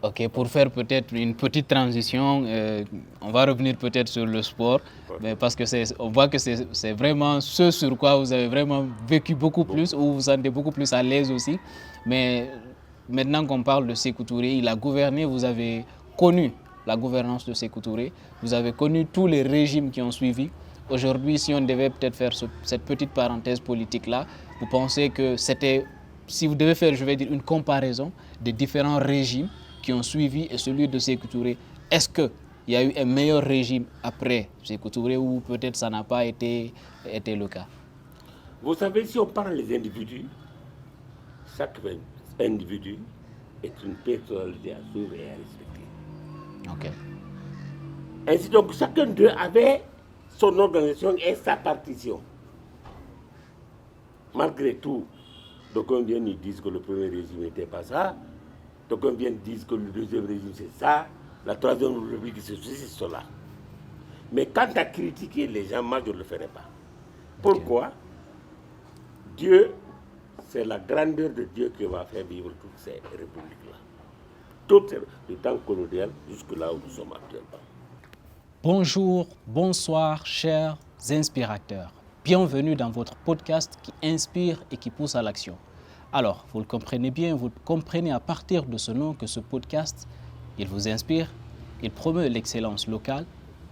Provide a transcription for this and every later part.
Ok, pour faire peut-être une petite transition, on va revenir peut-être sur le sport, mais parce que on voit que c'est vraiment ce sur quoi vous avez vraiment vécu beaucoup plus, où vous vous sentez beaucoup plus à l'aise aussi. Mais maintenant qu'on parle de Sékou Touré, il a gouverné, vous avez connu la gouvernance de Sékou Touré, vous avez connu tous les régimes qui ont suivi. Aujourd'hui, si on devait peut-être faire cette petite parenthèse politique-là, vous pensez que c'était, si vous devez faire, je vais dire, une comparaison des différents régimes qui ont suivi et celui de Sékou Touré, est-ce qu'il y a eu un meilleur régime après Sékou Touré ou peut-être ça n'a pas été le cas? Vous savez, si on parle des individus, chaque individu est une personnalité à suivre et à respecter. Ok. Ainsi donc, chacun d'eux avait son organisation et sa partition. Malgré tout, d'aucuns viennent ils disent que le premier régime n'était pas ça, d'aucuns viennent disent que le deuxième régime c'est ça, la troisième république c'est ceci, c'est cela. Mais quant à critiquer les gens, moi je ne le ferai pas. Pourquoi? Dieu, c'est la grandeur de Dieu qui va faire vivre toutes ces républiques-là. Toutes du temps colonial jusque là où nous sommes actuellement. Bonjour, bonsoir, chers inspirateurs. Bienvenue dans votre podcast qui inspire et qui pousse à l'action. Alors, vous le comprenez bien, vous comprenez à partir de ce nom que ce podcast, il vous inspire, il promeut l'excellence locale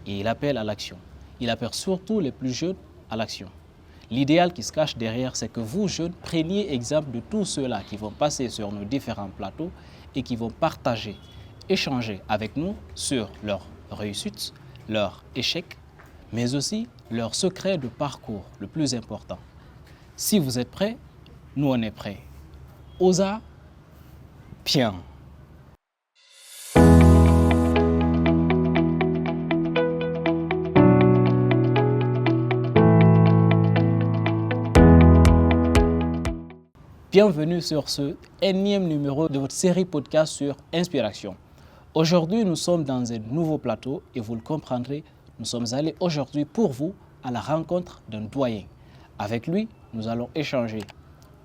et il appelle à l'action. Il appelle surtout les plus jeunes à l'action. L'idéal qui se cache derrière, c'est que vous, jeunes, preniez exemple de tous ceux-là qui vont passer sur nos différents plateaux et qui vont partager, échanger avec nous sur leurs réussites, leurs échecs, mais aussi leur secret de parcours le plus important. Si vous êtes prêts, nous on est prêts. Osa, bien. Bienvenue sur ce énième numéro de votre série podcast sur Inspiration. Aujourd'hui, nous sommes dans un nouveau plateau et vous le comprendrez, nous sommes allés aujourd'hui pour vous à la rencontre d'un doyen. Avec lui, nous allons échanger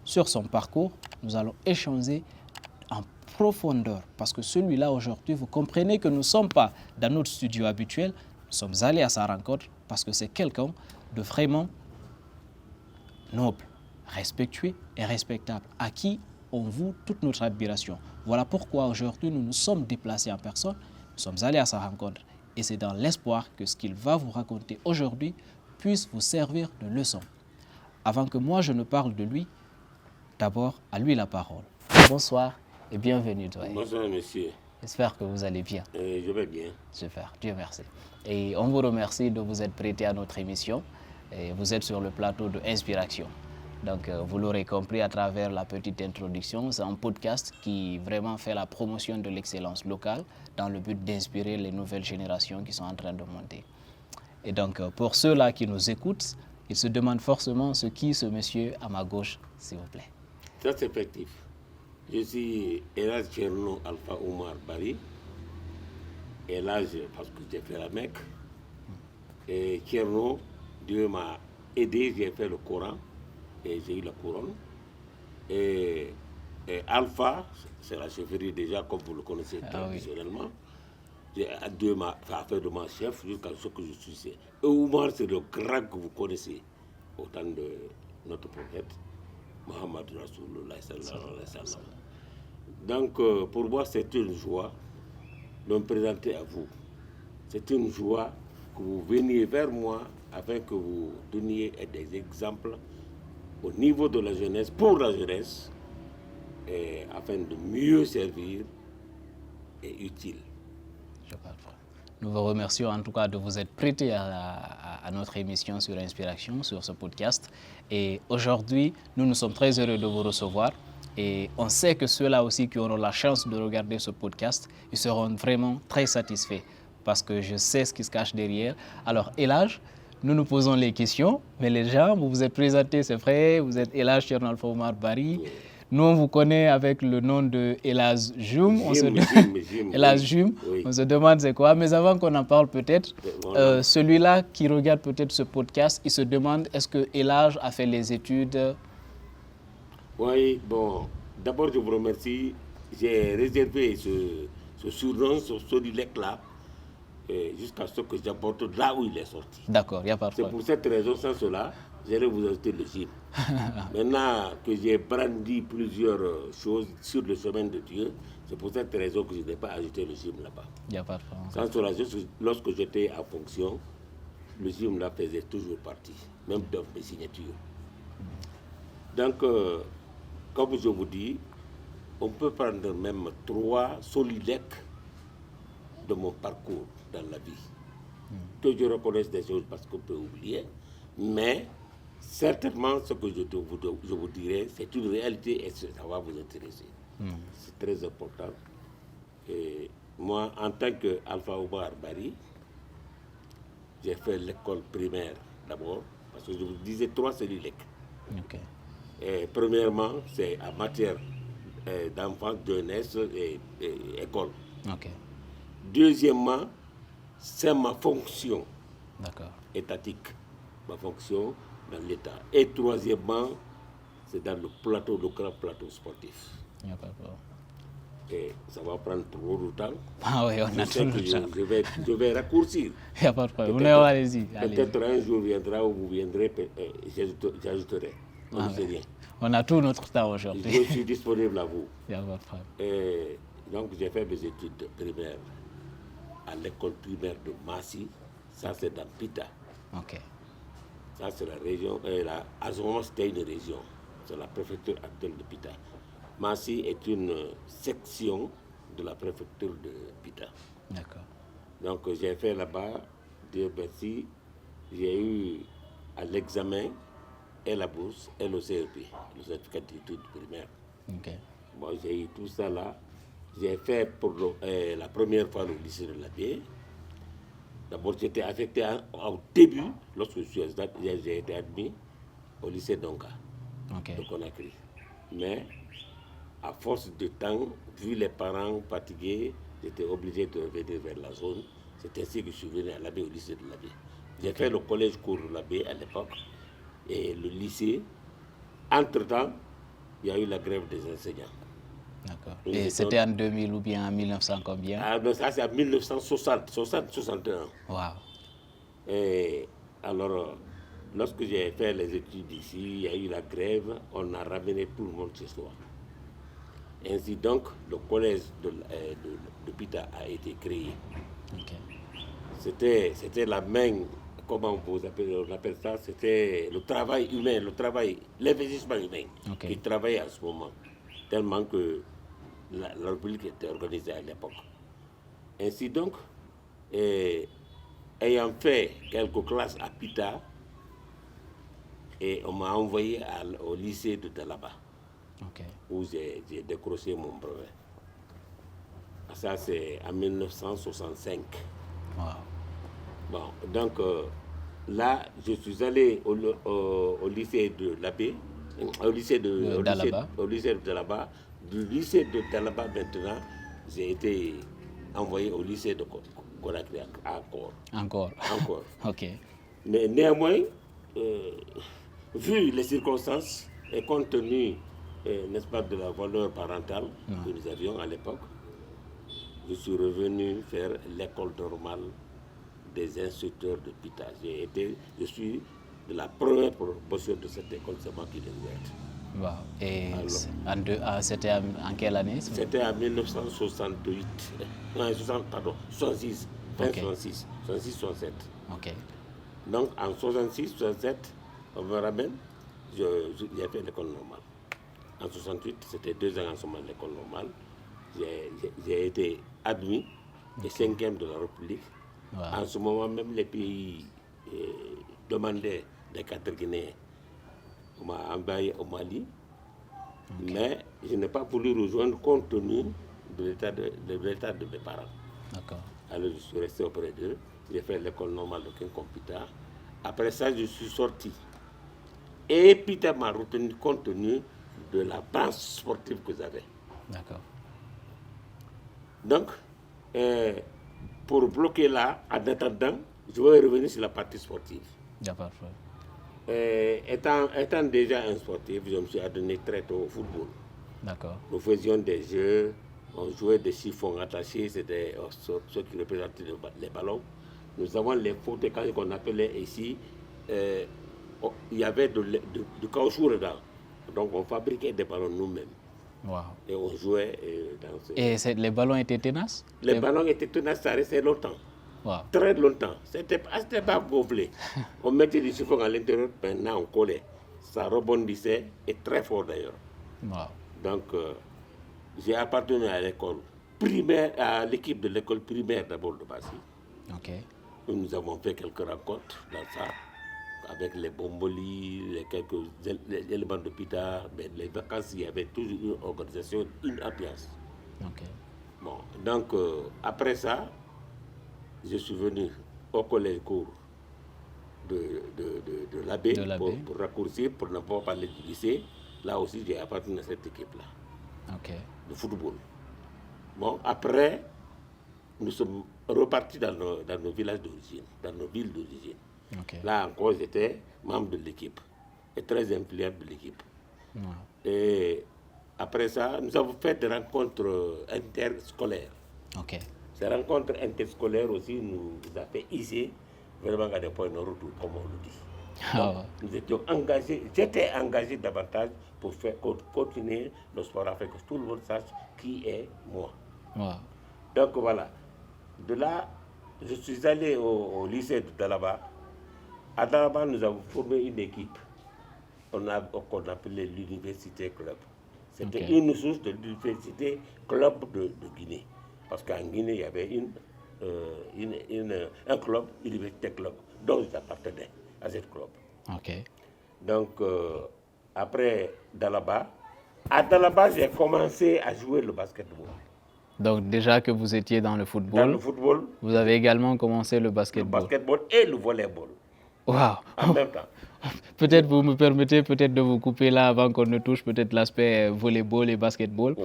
sur son parcours, nous allons échanger en profondeur parce que celui-là aujourd'hui, vous comprenez que nous ne sommes pas dans notre studio habituel, nous sommes allés à sa rencontre parce que c'est quelqu'un de vraiment noble, respectueux et respectable, à qui on voue toute notre admiration. Voilà pourquoi aujourd'hui nous nous sommes déplacés en personne, nous sommes allés à sa rencontre et c'est dans l'espoir que ce qu'il va vous raconter aujourd'hui puisse vous servir de leçon. Avant que moi je ne parle de lui, d'abord à lui la parole. Bonsoir et bienvenue doyen. Bonsoir monsieur. J'espère que vous allez bien. Je vais bien. Super, Dieu merci. Et on vous remercie de vous être prêté à notre émission. Et vous êtes sur le plateau de Inspiration. Donc, vous l'aurez compris à travers la petite introduction, c'est un podcast qui vraiment fait la promotion de l'excellence locale dans le but d'inspirer les nouvelles générations qui sont en train de monter. Et donc, pour ceux-là qui nous écoutent, ils se demandent forcément ce monsieur à ma gauche, s'il vous plaît. Ça c'est effectif. Je suis Elhadj Thierno Alpha Oumar Bari. Elhadj parce que j'ai fait la Mecque. Et Thierno, Dieu m'a aidé, j'ai fait le Coran. Et j'ai eu la couronne. Et Alpha, c'est la chefferie déjà, comme vous le connaissez traditionnellement. Oui. Dieu m'a fait de mon chef jusqu'à ce que je suis. Et Oumar, c'est le grand que vous connaissez, au temps de notre prophète, Mohammed Rasulullah sallallahu alayhi wa sallam. Donc, pour moi, c'est une joie de me présenter à vous. C'est une joie que vous veniez vers moi afin que vous donniez des exemples au niveau de la jeunesse, pour la jeunesse, et afin de mieux servir et utile. Je comprends. Nous vous remercions en tout cas de vous être prêtés à notre émission sur Inspiration, sur ce podcast. Et aujourd'hui, nous sommes très heureux de vous recevoir. Et on sait que ceux-là aussi qui auront la chance de regarder ce podcast, ils seront vraiment très satisfaits parce que je sais ce qui se cache derrière. Alors, Elhadj, nous nous posons les questions, mais les gens, vous vous êtes présentés, c'est vrai, vous êtes Elhadj Thierno Alpha Oumar Bari. Nous, on vous connaît avec le nom de Elhadj Djoum. Elhadj Djoum, oui. On se demande c'est quoi. Mais avant qu'on en parle peut-être, celui-là qui regarde peut-être ce podcast, il se demande est-ce que Elhadj a fait les études? Oui, bon, d'abord je vous remercie. J'ai réservé ce surnom, ce Solilec-là, jusqu'à ce que j'apporte là où il est sorti. D'accord, il n'y a pas de C'est problème. pour cette raison, sans cela, j'allais vous ajouter le gym. Maintenant que j'ai brandi plusieurs choses sur le chemin de Dieu, c'est pour cette raison que je n'ai pas ajouté le gym là-bas. Il n'y a pas de problème. Sans cela, lorsque j'étais en fonction, le gym là faisait toujours partie, même dans mes signatures. Donc, comme je vous dis, on peut prendre même 3 solilecs de mon parcours dans la vie. Que je reconnaisse des choses parce qu'on peut oublier, mais certainement ce que je vous dirai, c'est une réalité et ça va vous intéresser. C'est très important. Et moi, en tant qu'Alpha Oumar Bari, j'ai fait l'école primaire d'abord, parce que je vous disais 3 solilecs. Ok. Et premièrement, c'est en matière d'enfance, jeunesse et école. Ok. Deuxièmement, c'est ma fonction D'accord. étatique, ma fonction dans l'État. Et troisièmement, c'est dans le grand plateau sportif. Il n'y a pas de problème. Et ça va prendre trop de temps. Ah oui, on a Je tout sais le que temps. je vais raccourcir. Il n'y a pas de problème. Peut-être- Allez-y. Peut-être un jour viendra où vous viendrez, j'ajouterai. On ne sait rien. On a tout notre temps aujourd'hui. Je suis disponible à vous. Il n'y a pas de problème. Et donc j'ai fait mes études primaires à l'école primaire de Massi. Ça c'est dans Pita. Ok. Ça c'est la région. À ce moment c'était une région. C'est la préfecture actuelle de Pita. Massi est une section de la préfecture de Pita. D'accord. Donc j'ai fait là-bas, Dieu merci, j'ai eu à l'examen et la bourse et le CEP, le certificat d'études primaires. Ok. Bon, j'ai eu tout ça là. J'ai fait pour la première fois le lycée de l'Abbé. D'abord, j'étais affecté au début, lorsque j'ai été admis au lycée d'Onga, Ok. de Conakry. Mais à force de temps, vu les parents fatigués, j'étais obligé de revenir vers la zone. C'est ainsi que je suis venu à l'Abbé, au lycée de l'Abbé. J'ai fait le collège cours de l'Abbé à l'époque et le lycée. Entre-temps, il y a eu la grève des enseignants. D'accord. Oui, Et c'est c'était en 2000 ou bien en 1900 combien? Ah, ben ça, c'est en 1960, 61. Waouh. Et alors, lorsque j'ai fait les études ici, il y a eu la grève, on a ramené tout le monde chez soi. Ainsi donc, le collège de Pita a été créé. Ok. C'était la main, comment on appelle ça, c'était le travail humain, l'investissement humain Ok. qui travaillait à ce moment, tellement que la République était organisée à l'époque. Ainsi donc, ayant fait quelques classes à Pita, et on m'a envoyé au lycée de Dalaba, Ok. où j'ai décroché mon brevet. Ça, c'est en 1965. Waouh. Bon, donc là, je suis allé au lycée de l'Abbé, au lycée de Dalaba. Au lycée de Dalaba. Du lycée de Dalaba, maintenant, j'ai été envoyé au lycée de Conakry Encore. encore. Ok. Mais néanmoins, vu les circonstances et compte tenu, n'est-ce pas, de la valeur parentale que nous avions à l'époque, je suis revenu faire l'école normale des instructeurs de Pita. Je suis de la première promotion de cette école, c'est moi qui l'ai ouverte. Waouh. Et c'était en quelle année? C'était en 1968, non, 66, fin Ok. 66, 66, 67. Ok. Donc en 66, 67, on me ramène, j'ai fait l'école normale. En 68, c'était 2 ans ensemble à l'école normale. J'ai été admis et 5e de la République. Wow. En ce moment, même les pays demandaient des cadres guinéens. On m'a envoyé au Mali, mais je n'ai pas voulu rejoindre compte tenu de l'état de mes parents. D'accord. Alors je suis resté auprès d'eux. J'ai fait l'école normale de Kinkon-Pita. Après ça, je suis sorti. Et Pita m'a retenu compte tenu de la branche sportive que j'avais. D'accord. Donc, pour bloquer là, en attendant, je vais revenir sur la partie sportive. D'accord. Étant déjà un sportif, je me suis adonné très tôt au football. D'accord. Nous faisions des jeux On jouait des chiffons attachés, c'était ceux qui représentaient les ballons. Nous avons les fauteuils qu'on appelait ici, il y avait du caoutchouc dedans. Donc on fabriquait des ballons nous-mêmes. Wow. Et on jouait dans ce... Et les ballons étaient tenaces? Les ballons étaient tenaces, ça restait longtemps. Wow. Très longtemps. C'était pas gonflé. On mettait du chiffon à l'intérieur, maintenant on collait. Ça rebondissait, et très fort d'ailleurs. Wow. Donc, j'ai appartenu à l'école primaire, à l'équipe de l'école primaire d'abord de Passy. Ok. Nous avons fait quelques rencontres dans ça, avec les bombolis, quelques éléments de pita. Mais les vacances, il y avait toujours une organisation, une ambiance. Ok. Bon, donc, après ça, je suis venu au collège cours de l'abbé pour raccourcir, pour ne pas parler du lycée. Là aussi, j'ai appartenu à cette équipe-là, de football. Bon, après, nous sommes repartis dans nos villages d'origine, dans nos villes d'origine. Là encore, j'étais membre de l'équipe et très influent de l'équipe. Et après ça, nous avons fait des rencontres interscolaires. Ces rencontres interscolaires aussi nous a fait ici vraiment à des points de retour, comme on le dit. Donc, nous étions engagés, j'étais engagé davantage pour faire continuer le sport afin que tout le monde sache qui est moi. Donc voilà, de là, je suis allé au lycée de Dalaba. À Dalaba, nous avons formé une équipe qu'on appelait l'Université Club. C'était une source de l'Université Club de Guinée. Parce qu'en Guinée, il y avait un club, l'Université Club, dont j'appartenais à ce club. Donc, après Dalaba, à Dalaba, j'ai commencé à jouer le basketball. Donc déjà que vous étiez dans le football, vous avez également commencé le basketball. Le basketball et le volleyball. Wow. En même temps. Peut-être vous me permettez peut-être de vous couper là avant qu'on ne touche peut-être l'aspect volleyball et basketball.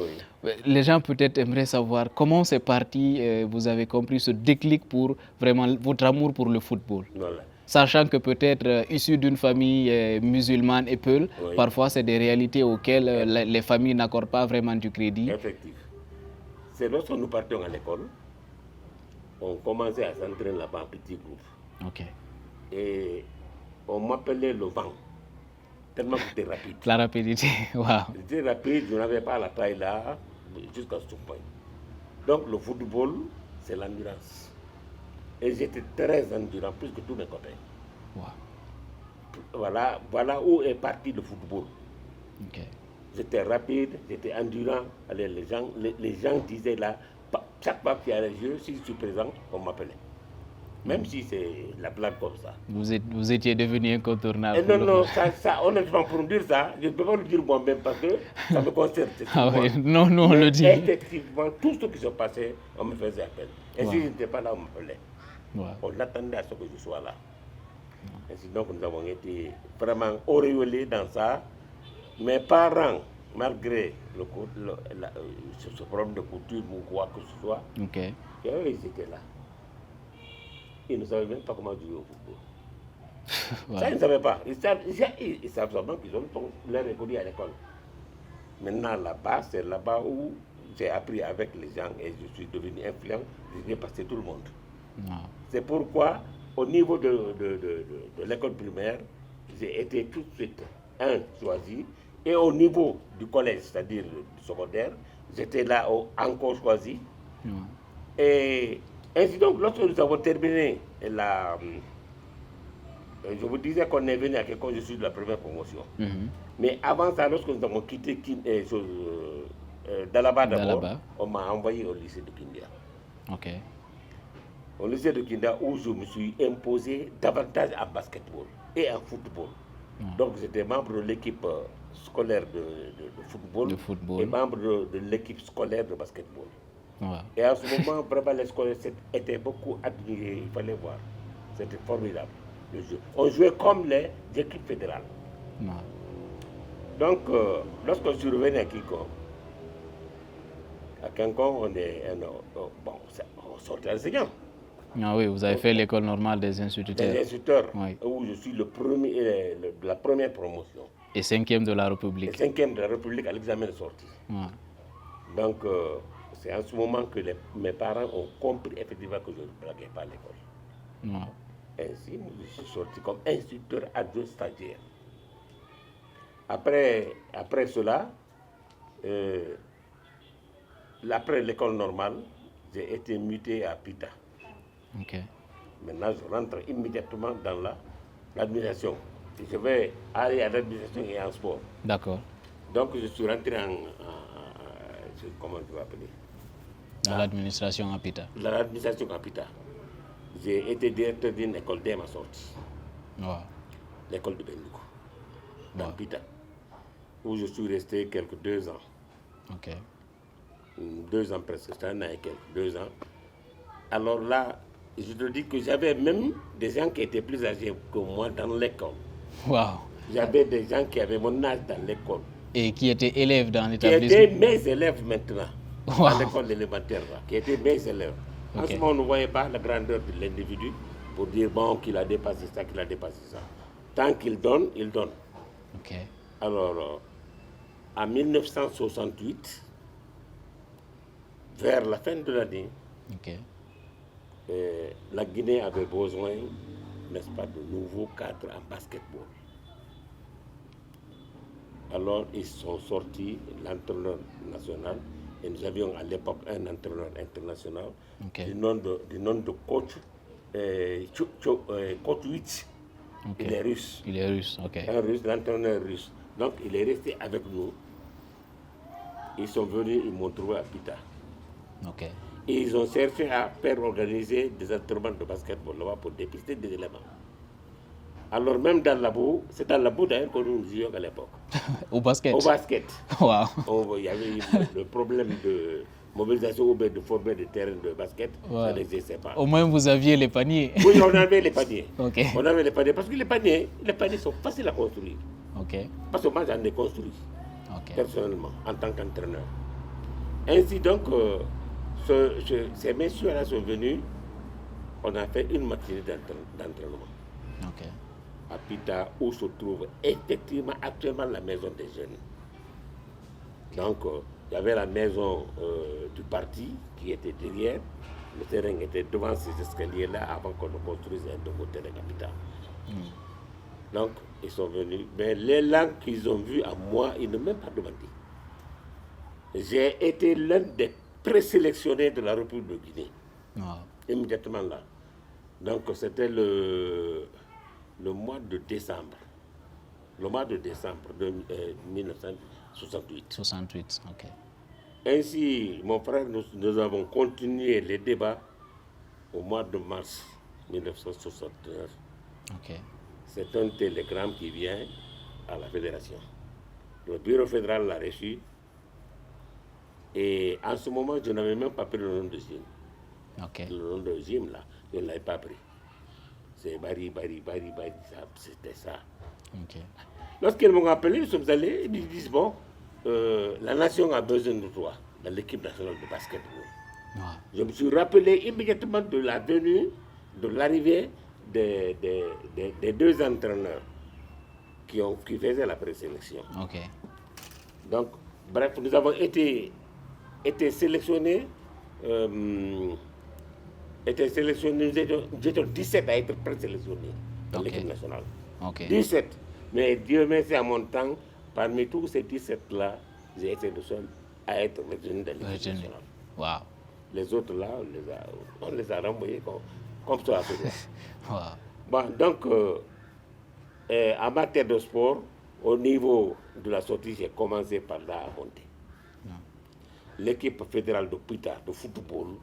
Les gens peut-être aimeraient savoir comment c'est parti, vous avez compris ce déclic pour vraiment votre amour pour le football. Sachant que peut-être issu d'une famille musulmane et peul, parfois c'est des réalités auxquelles les familles n'accordent pas vraiment du crédit. Effectivement. C'est lorsque nous partions à l'école, on commençait à s'entraîner là-bas en petit groupe. Et on m'appelait le vent, tellement que j'étais rapide. La rapidité, waouh. J'étais rapide, je n'avais pas la taille là, jusqu'à ce point. Donc le football, c'est l'endurance. Et j'étais très endurant, plus que tous mes copains. Voilà où est parti le football. J'étais rapide, j'étais endurant. Allez, les gens disaient là, chaque fois qu'il y a les jeux, si je suis présent, on m'appelait. Même si c'est la blague comme ça. Vous étiez devenu incontournable. Et non, ça, honnêtement, pour me dire ça, je ne peux pas le dire moi-même parce que ça me concerne. Non, on le dit. Effectivement, tout ce qui se passait, on me faisait appel. Et si je n'étais pas là, on m'appelait. On attendait à ce que je sois là. Ainsi donc, nous avons été vraiment auréolés dans ça. Mes parents, malgré ce problème de coutume ou quoi que ce soit, ils étaient là. Ils ne savaient même pas comment jouer au football. Ça, ils ne savaient pas. Ils savent seulement qu'ils ont leur école à l'école. Maintenant, là-bas, c'est là-bas où j'ai appris avec les gens et je suis devenu influent. J'ai dépassé tout le monde. C'est pourquoi, au niveau de l'école primaire, j'ai été tout de suite choisi. Et au niveau du collège, c'est-à-dire du secondaire, j'étais là encore choisi. Et ainsi donc, lorsque nous avons terminé je vous disais qu'on est venu à quelque chose, je suis de la première promotion. Mais avant ça, lorsque nous avons quitté Dalaba d'abord, on m'a envoyé au lycée de Kindia. Au lycée de Kindia où je me suis imposé davantage en basketball et en football. Donc j'étais membre de l'équipe scolaire de football et membre de l'équipe scolaire de basketball. Et à ce moment, vraiment, les scolaires étaient beaucoup admirés, il fallait voir. C'était formidable, le jeu. On jouait comme les équipes fédérales. Donc, lorsque je suis revenu à Kinkon, on sortait enseignant. Oui, vous avez fait l'école normale des instituteurs. Des instituteurs, où je suis de la première promotion. Et 5e de la République. Et 5e de la République à l'examen de sortie. Donc, c'est en ce moment que mes parents ont compris effectivement que je ne blaguais pas à l'école. Wow. Ainsi, je suis sorti comme instructeur adjoint stagiaire. Après cela, après l'école normale, j'ai été muté à Pita. Ok. Maintenant, je rentre immédiatement dans l'administration. Je vais aller à l'administration et en sport. D'accord. Donc, je suis rentré comment je vais appeler? Dans l'administration à Pita. Dans l'administration à Pita. J'ai été directeur d'une école dès ma sortie. Wow. L'école de Benduko, dans Wow. Pita, où je suis resté quelques 2 ans. Ok. 2 ans presque, c'était 1 an et quelques, 2 ans. Alors là, je te dis que j'avais même des gens qui étaient plus âgés que moi dans l'école. Wow. J'avais des gens qui avaient mon âge dans l'école. Et qui étaient élèves dans Qui l'établissement. étaient mes élèves maintenant, Wow. à l'école élémentaire, là, qui étaient mes élèves. En Ok. ce moment, on ne voyait pas la grandeur de l'individu pour dire bon, qu'il a dépassé ça, qu'il a dépassé ça. Tant qu'il donne, il donne. Ok. Alors, en 1968, vers la fin de l'année, Ok. la Guinée avait besoin, n'est-ce pas, de nouveaux cadres en basketball. Alors, ils sont sortis, l'entraîneur national, et nous avions à l'époque un entraîneur international Ok. du nom de coach coach Witch. Ok. Il est russe. Il est russe. Ok. Un russe, l'entraîneur russe. Donc, il est resté avec nous. Ils sont venus, ils m'ont trouvé à Pita. Ok. Et ils ont cherché à faire organiser des entraînements de basketball là-bas pour dépister des éléments. Alors même dans la boue, c'est dans la boue d'ailleurs que nous jouions à l'époque. Au basket. Au basket. Wow. Il y avait le problème de mobilisation ou bien de former des terrains de basket, Ouais. ça n'existait pas. Au moins vous aviez les paniers. Oui, on avait les paniers. Ok. On avait les paniers parce que les paniers sont faciles à construire. Ok. Parce que moi j'en ai construit Ok. personnellement en tant qu'entraîneur. Ainsi donc, ces messieurs-là sont venus, on a fait une matinée d'entraînement Ok. à Pita où se trouve effectivement actuellement la maison des jeunes. Donc, il y avait la maison du parti qui était derrière, le terrain était devant ces escaliers-là avant qu'on ne construise un nouveau terrain à Pita. Donc, ils sont venus, mais l'élan qu'ils ont vu à moi, ils ne m'ont même pas demandé. J'ai été l'un des présélectionnés de la République de Guinée, immédiatement là. Donc, c'était le mois de décembre. Le mois de décembre de 1968. 68, ok. Ainsi, mon frère, nous avons continué les débats au mois de mars 1969. Ok. C'est un télégramme qui vient à la fédération. Le bureau fédéral l'a reçu. Et en ce moment, je n'avais même pas pris le nom de Jim. Ok. Le nom de Jim, là, je ne l'avais pas pris. C'est Bari, c'était ça. Ok. Lorsqu'ils m'ont appelé, nous sommes allés, ils me disent, bon, la nation a besoin de toi dans l'équipe nationale de basketball. Ouais. Je me suis rappelé immédiatement de la venue, de l'arrivée des 2 entraîneurs qui faisaient la présélection. Ok. Donc, bref, nous avons été sélectionnés. Nous étions 17 à être présélectionnés dans l'équipe nationale. Ok. 17. Mais Dieu merci, à mon temps, parmi tous ces 17-là, j'ai été le seul à être retenu dans l'équipe nationale. Wow. Les autres là, on les a renvoyés comme ça. Wow. Bon, donc, en matière de sport, au niveau de la sortie, j'ai commencé par là à monter. L'équipe fédérale de Pita de football,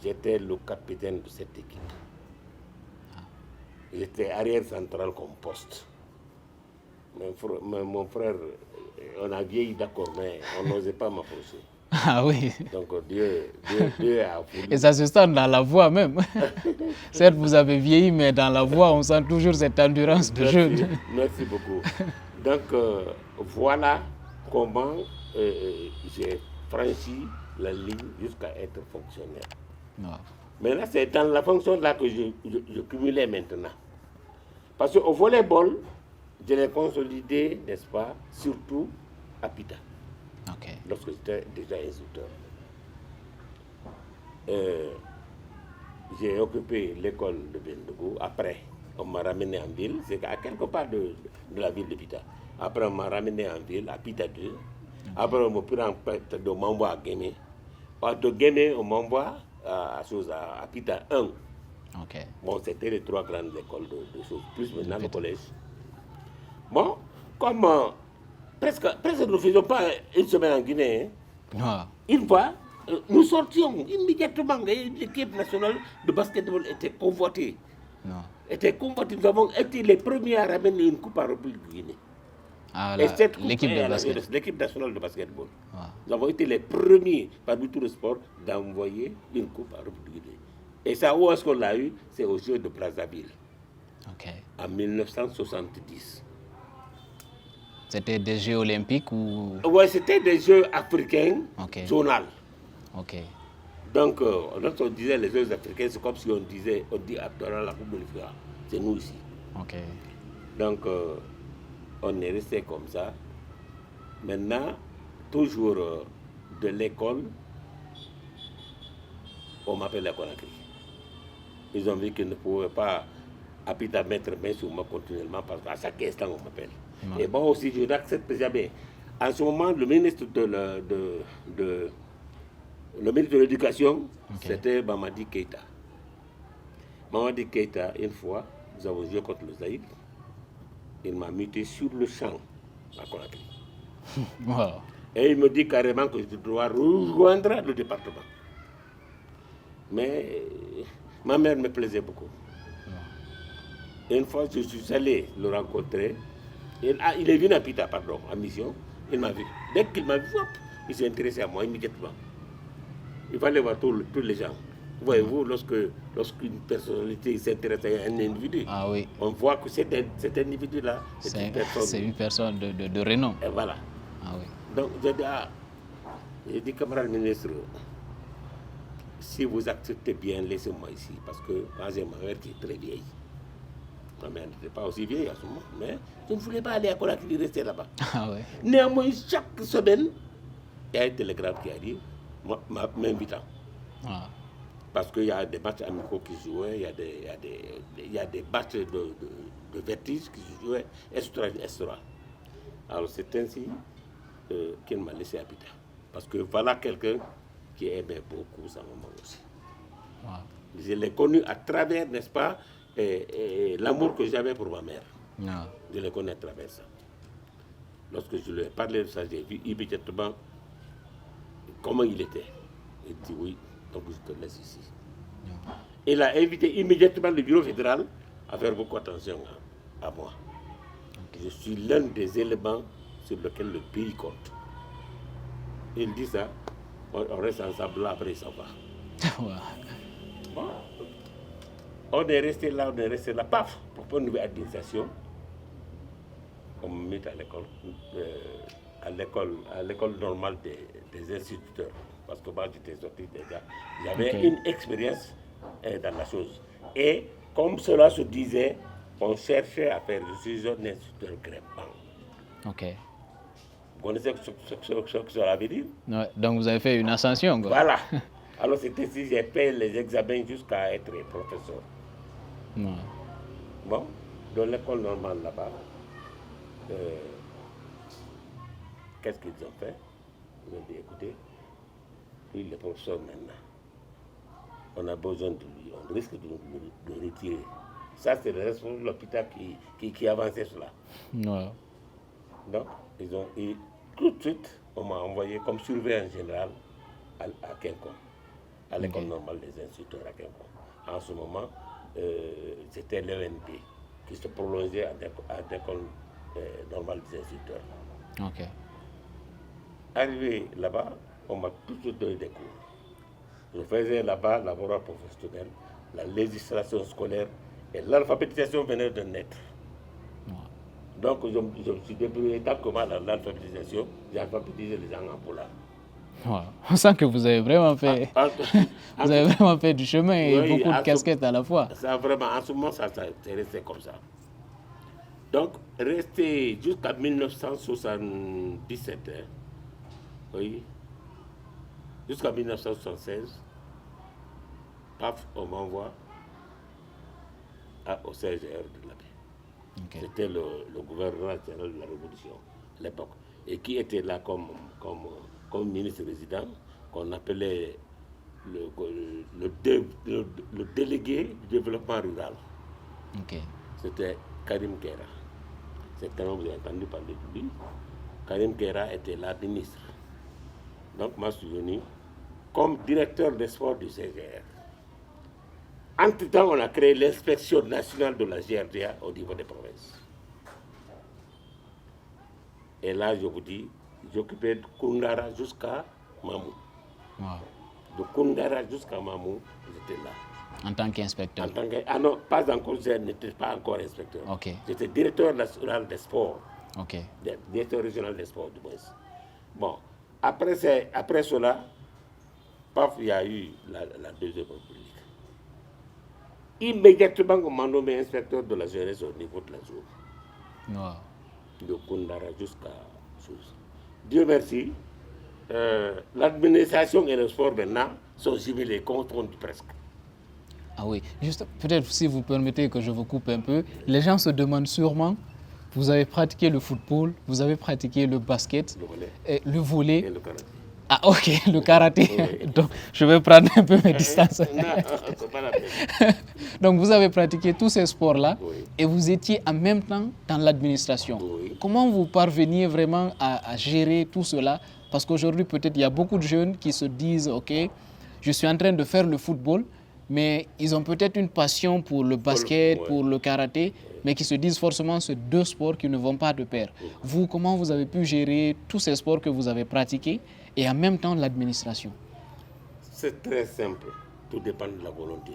j'étais le capitaine de cette équipe. J'étais arrière central comme poste. Mon frère, on a vieilli d'accord, mais on n'osait pas m'approcher. Ah oui. Donc Dieu a voulu. Et ça se sent dans la voix même. Certes, vous avez vieilli, mais dans la voix, on sent toujours cette endurance de jeune. Merci beaucoup. Donc voilà comment j'ai franchi la ligne jusqu'à être fonctionnaire. Ouais. Mais là, c'est dans la fonction là que je cumulais maintenant. Parce qu'au volleyball, je l'ai consolidé, n'est-ce pas, surtout à Pita, Ok. lorsque j'étais déjà instructeur. j'ai occupé l'école de Bendougou. Après, on m'a ramené en ville. C'est à quelque part de la ville de Pita. Après, on m'a ramené en ville, à Pita 2. Après, on m'a pris en tête de m'envoyer à Guémé. De Guémé, on m'envoie à Pita 1. Ok. Bon, c'était les 3 grandes écoles de choses. Plus maintenant le collège. Bon, comme presque nous ne faisions pas une semaine en Guinée, une fois, nous sortions immédiatement. L'équipe nationale de basketball était convoitée. Nous avons été les premiers à ramener une coupe à République de Guinée. Et cette coupe l'équipe nationale de basketball. Nous avons été les premiers, parmi tous les sports, d'envoyer une coupe à République de Guinée. Et ça, où est-ce qu'on l'a eu? C'est aux Jeux de Brazzaville. En 1970. C'était des Jeux olympiques ou... Oui, c'était des Jeux africains zonaux. Donc, lorsqu'on disait les Jeux africains, c'est comme si on dit dans la Coupe de l'Afrique. C'est nous ici. Donc, on est resté comme ça. Maintenant, toujours de l'école, on m'appelle la Conakry. Ils ont vu qu'ils ne pouvaient pas à mettre main sur moi continuellement parce qu'à chaque instant, on m'appelle. Et bon aussi, je n'accepte jamais. En ce moment, le ministre de l'Éducation, c'était Mamadi Keïta. Mamadi Keïta, une fois, nous avons joué contre le Zaïre. Il m'a muté sur le champ à Conakry. Et il me dit carrément que je dois rejoindre le département. Mais ma mère me plaisait beaucoup. Une fois, je suis allé le rencontrer. Il est venu à Pita, en mission. Il m'a vu. Dès qu'il m'a vu, il s'est intéressé à moi immédiatement. Il fallait voir tous les gens. Voyez-vous, lorsqu'une personnalité s'intéresse à un individu, on voit que cet individu-là, c'est une personne de renom. Et voilà. Donc, j'ai dit, camarade ministre, si vous acceptez bien, laissez-moi ici. Parce que moi, j'ai ma mère qui est très vieille. Ma mère n'était pas aussi vieille à ce moment, mais je ne voulais pas aller à Conakry, rester là-bas. Néanmoins, chaque semaine, il y a un télégramme qui arrive, m'invitant. Parce qu'il y a des matchs amicaux qui se jouaient, il y a des matchs de vertige qui se jouaient, etc. Alors c'est ainsi qu'il m'a laissé habiter. Parce que voilà quelqu'un qui aimait beaucoup sa maman aussi. Je l'ai connu à travers, n'est-ce pas, l'amour que j'avais pour ma mère. Je l'ai connu à travers ça. Lorsque je lui ai parlé de ça, j'ai vu immédiatement comment il était. Il dit oui, donc je te laisse ici. Il a invité immédiatement le bureau fédéral à faire beaucoup attention à moi. Je suis l'un des éléments sur lesquels le pays compte. Il dit ça, on reste ensemble là, après il s'en va. Bon. On est resté là, paf, pour une nouvelle administration. On me met à l'école normale des instituteurs. Parce que moi, j'étais sorti déjà. J'avais une expérience dans la chose. Et comme cela se disait, on cherchait à faire, je suis un instituteur grimpant. Vous connaissez ce que cela veut dire? Donc vous avez fait une ascension, quoi. Voilà. Alors c'était si j'ai fait les examens jusqu'à être professeur. Bon, dans l'école normale là-bas, qu'est-ce qu'ils ont fait? Ils ont dit, écoutez, lui, il est professeur maintenant. On a besoin de lui, on risque de le retirer. Ça, c'est le responsable de l'hôpital qui avançait cela. Donc, tout de suite, on m'a envoyé comme surveillant général à Kenkon, à l'école normale des instituteurs à Kenkon. En ce moment, c'était l'ENP qui se prolongeait à l'école normale des instituteurs. Arrivé là-bas, on m'a tout de suite donné des cours. Je faisais là-bas laboratoire professionnel, la législation scolaire et l'alphabétisation venait de naître. Donc je me suis débrouillé tant que mal dans l'alphabétisation, j'ai alphabétisé les gens en polar. On sent que vous avez vraiment fait, vous avez vraiment fait du chemin et beaucoup de casquettes à la fois. Ça vraiment, en ce moment, ça c'est resté comme ça. Donc, resté jusqu'à 1977, oui, jusqu'à 1976, paf, on m'envoie au CGR de l'Abbé. Ok. C'était le gouverneur général de la Révolution à l'époque. Et qui était là comme ministre résident, qu'on appelait le délégué du développement rural. Ok. C'était Karim Kera. Certainement, vous avez entendu parler de lui. Karim Kera était là ministre. Donc, moi, je suis venu comme directeur des sports du CGR. Entre-temps, on a créé l'inspection nationale de la GRDA au niveau des provinces. Et là, je vous dis, j'occupais de Koundara jusqu'à Mamou. Wow. De Koundara jusqu'à Mamou, j'étais là. En tant qu'inspecteur. Ah non, pas encore, je n'étais pas encore inspecteur. Ok. J'étais directeur national des sports. Ok. Directeur régional des sports, du moins. Bon, après cela, paf, il y a eu la Deuxième République. Immédiatement, on m'a nommé inspecteur de la jeunesse au niveau de la zone. Wow. De Koundara jusqu'à chose. Dieu merci, l'administration et le sport maintenant sont jumelés, confondus presque. Ah oui, juste peut-être si vous permettez que je vous coupe un peu, les gens se demandent sûrement, vous avez pratiqué le football, vous avez pratiqué le basket, le volley. Et le karaté. Ah ok, le karaté. Oui. Donc je vais prendre un peu mes distances. Non, c'est pas la peine. Donc vous avez pratiqué tous ces sports-là Oui. et vous étiez en même temps dans l'administration. Oui. Comment vous parveniez vraiment à gérer tout cela? Parce qu'aujourd'hui peut-être il y a beaucoup de jeunes qui se disent, ok, je suis en train de faire le football, mais ils ont peut-être une passion pour le basket, pour le karaté, mais qui se disent forcément c'est deux sports qui ne vont pas de pair. Vous, comment vous avez pu gérer tous ces sports que vous avez pratiqués et en même temps l'administration? C'est très simple, tout dépend de la volonté.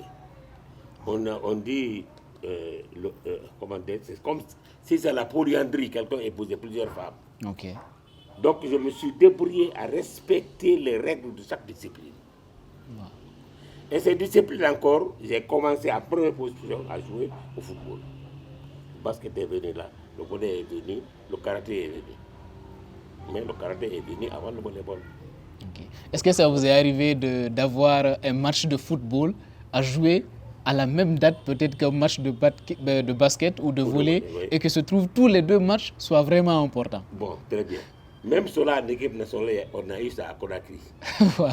On dit, comment dire, c'est comme si c'est la polyandrie, quelqu'un épousait plusieurs femmes. Ok. Donc je me suis débrouillé à respecter les règles de chaque discipline. Wow. Et ces disciplines encore, j'ai commencé en première position à jouer au football. Le basket est venu là, le volley est venu, le karaté est venu. Mais le karaté est venu avant le volleyball. Okay. Est-ce que ça vous est arrivé d'avoir un match de football à jouer à la même date peut-être qu'un match de basket ou de volley, oui. et que se trouvent tous les deux matchs soient vraiment importants? Bon, très bien. Même cela en équipe nationale, on a eu ça à Conakry. Wow.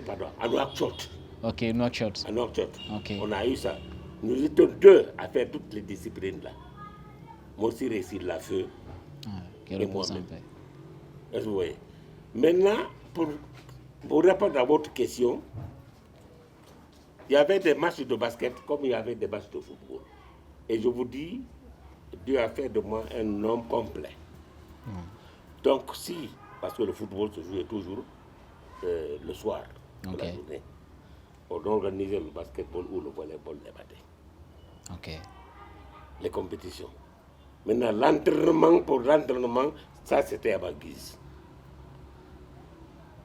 Pardon, à Nouakchott. Ok, Nouakchott. À Nouakchott. Ok. On a eu ça. Nous étions deux à faire toutes les disciplines là. Moi aussi, réussi la feu. Quel Et repose en moi-même. paix. Est-ce que vous voyez? Maintenant, pour répondre à votre question, il y avait des matchs de basket comme il y avait des matchs de football. Et je vous dis, Dieu a fait de moi un homme complet. Donc si, parce que le football se jouait toujours le soir de la journée, on organisait le basketball ou le volleyball les matins. Ok. Les compétitions. Maintenant, l'entraînement, pour l'entraînement, ça c'était à ma guise.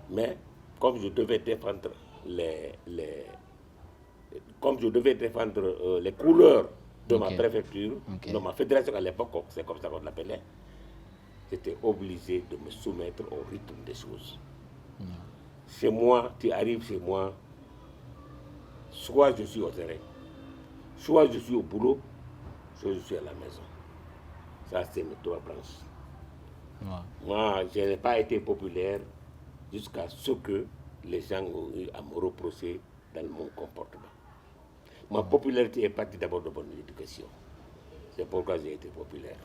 Mais comme je devais défendre les couleurs de ma préfecture, de ma fédération à l'époque, c'est comme ça qu'on l'appelait, j'étais obligé de me soumettre au rythme des choses. Chez moi, tu arrives chez moi, soit je suis au terrain, soit je suis au boulot, soit je suis à la maison. Ça, c'est mes trois branches. Moi, je n'ai pas été populaire jusqu'à ce que les gens ont eu à me reprocher dans mon comportement. Ma popularité est partie d'abord de mon éducation. C'est pourquoi j'ai été populaire.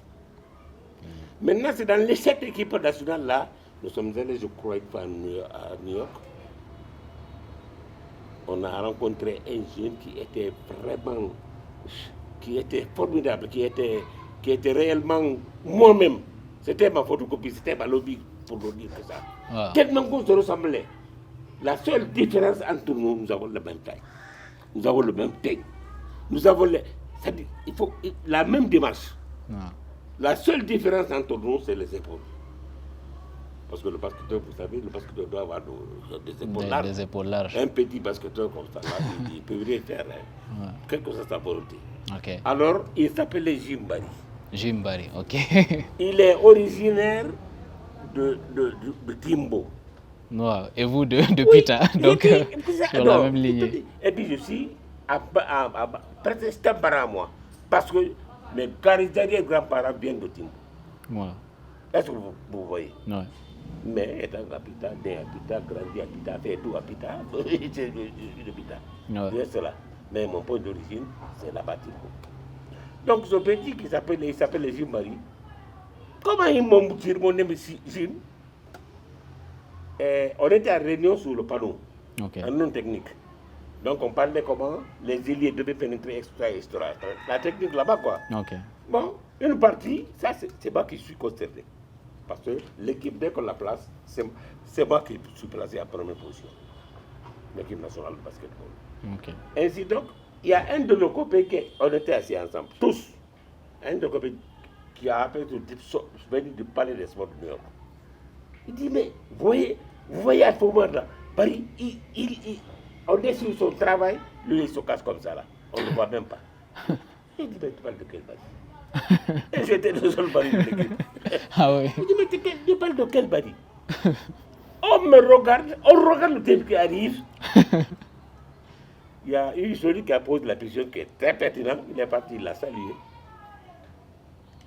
Maintenant, c'est dans cette équipe nationale-là, nous sommes allés, je crois, à New York. On a rencontré un jeune qui était vraiment, qui était formidable, qui était réellement moi-même. C'était ma photocopie, c'était ma lobby pour nous dire que ça. Tellement qu'on se ressemblait. La seule différence entre nous, nous avons la même taille. Nous avons le même teint. Nous avons la même démarche. La seule différence entre nous, c'est les épaules. Parce que le basketteur, vous savez, le basketteur doit avoir des épaules larges. Un petit basketteur comme ça, là, il peut rien faire. Hein. Quelle que soit sa volonté. Okay. Alors, il s'appelait Jim Barry. Jim Barry, ok. Il est originaire de Timbo. Wow. Et vous de Pita, donc sur la même lignée. Et puis je suis presque un parent à moi. Parce que mes grands-parents viennent de Timbo. Wow. Est-ce que vous voyez? Ouais. Mais étant à Pita, né à Pita, grandi à Pita, fait tout à Pita, je suis de Pita. Je reste là. Mais mon point d'origine, c'est là-bas Timbo. Donc ce petit qui s'appelle Jim Marie, comment ils m'ont tiré mon nom Jim? On était à réunion sur le panneau, en non technique. Donc on parlait comment les ailiers devaient pénétrer extra. La technique là-bas quoi. Bon, une partie, ça c'est moi qui suis concerné. Parce que l'équipe, dès qu'on la place, c'est moi qui suis placé en première position. L'équipe nationale de basketball. Ainsi donc, il y a un de nos copains on était assis ensemble, tous. Un de nos copains qui a appelé venu du palais des sports de New York. Il dit, mais vous voyez à ce moment-là, Paris, on est sur son travail, lui il se casse comme ça là. On ne le voit même pas. Il dit, mais tu parles de quel Paris? Et j'étais le seul Paris de l'équipe. Ah oui. Il dit, mais tu parles de quel Paris? On me regarde, on regarde le type qui arrive. Il y a eu celui qui a posé la question qui est très pertinente. Il est parti, il l'a salué.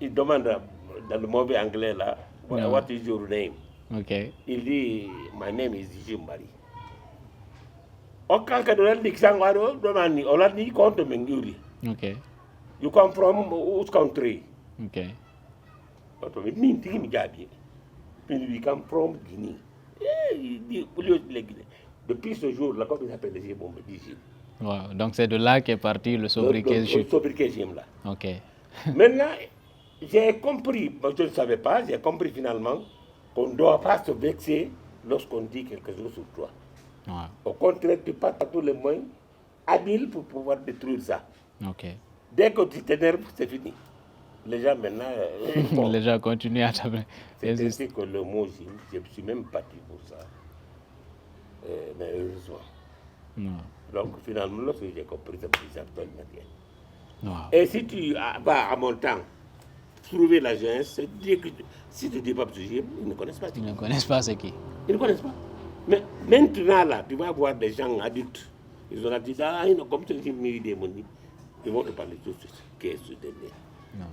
Il demande dans le mauvais anglais là, what is your name? Il dit, my name is Jim Marie. You come from which country? We come from Guinée. Depuis ce jour, là, comme il s'appelle les Jim. Wow. Donc c'est de là qu'est parti le sobriquet Jim. Le sobriquet Jim là. Maintenant, j'ai compris, je ne savais pas, j'ai compris finalement qu'on ne doit pas se vexer lorsqu'on dit quelque chose sur toi. Au contraire, tu passes à tous les moyens habiles pour pouvoir détruire ça. Dès que tu t'énerves, c'est fini. Les gens maintenant... les gens continuent à t'appeler. C'est ainsi que le mot Jim, je suis même parti pour ça. Mais heureusement. Donc finalement, lorsque j'ai compris, ça me tellement bien. Et si tu vas à mon temps, trouver la jeunesse, si tu dis pas Jim, ils ne connaissent pas. Ils ne connaissent pas c'est qui. Ils ne connaissent pas. Mais maintenant, là, tu vas voir des gens adultes. Ils ont dit, comme tu dis, ils vont te parler tout de suite. Qu'est-ce que c'est?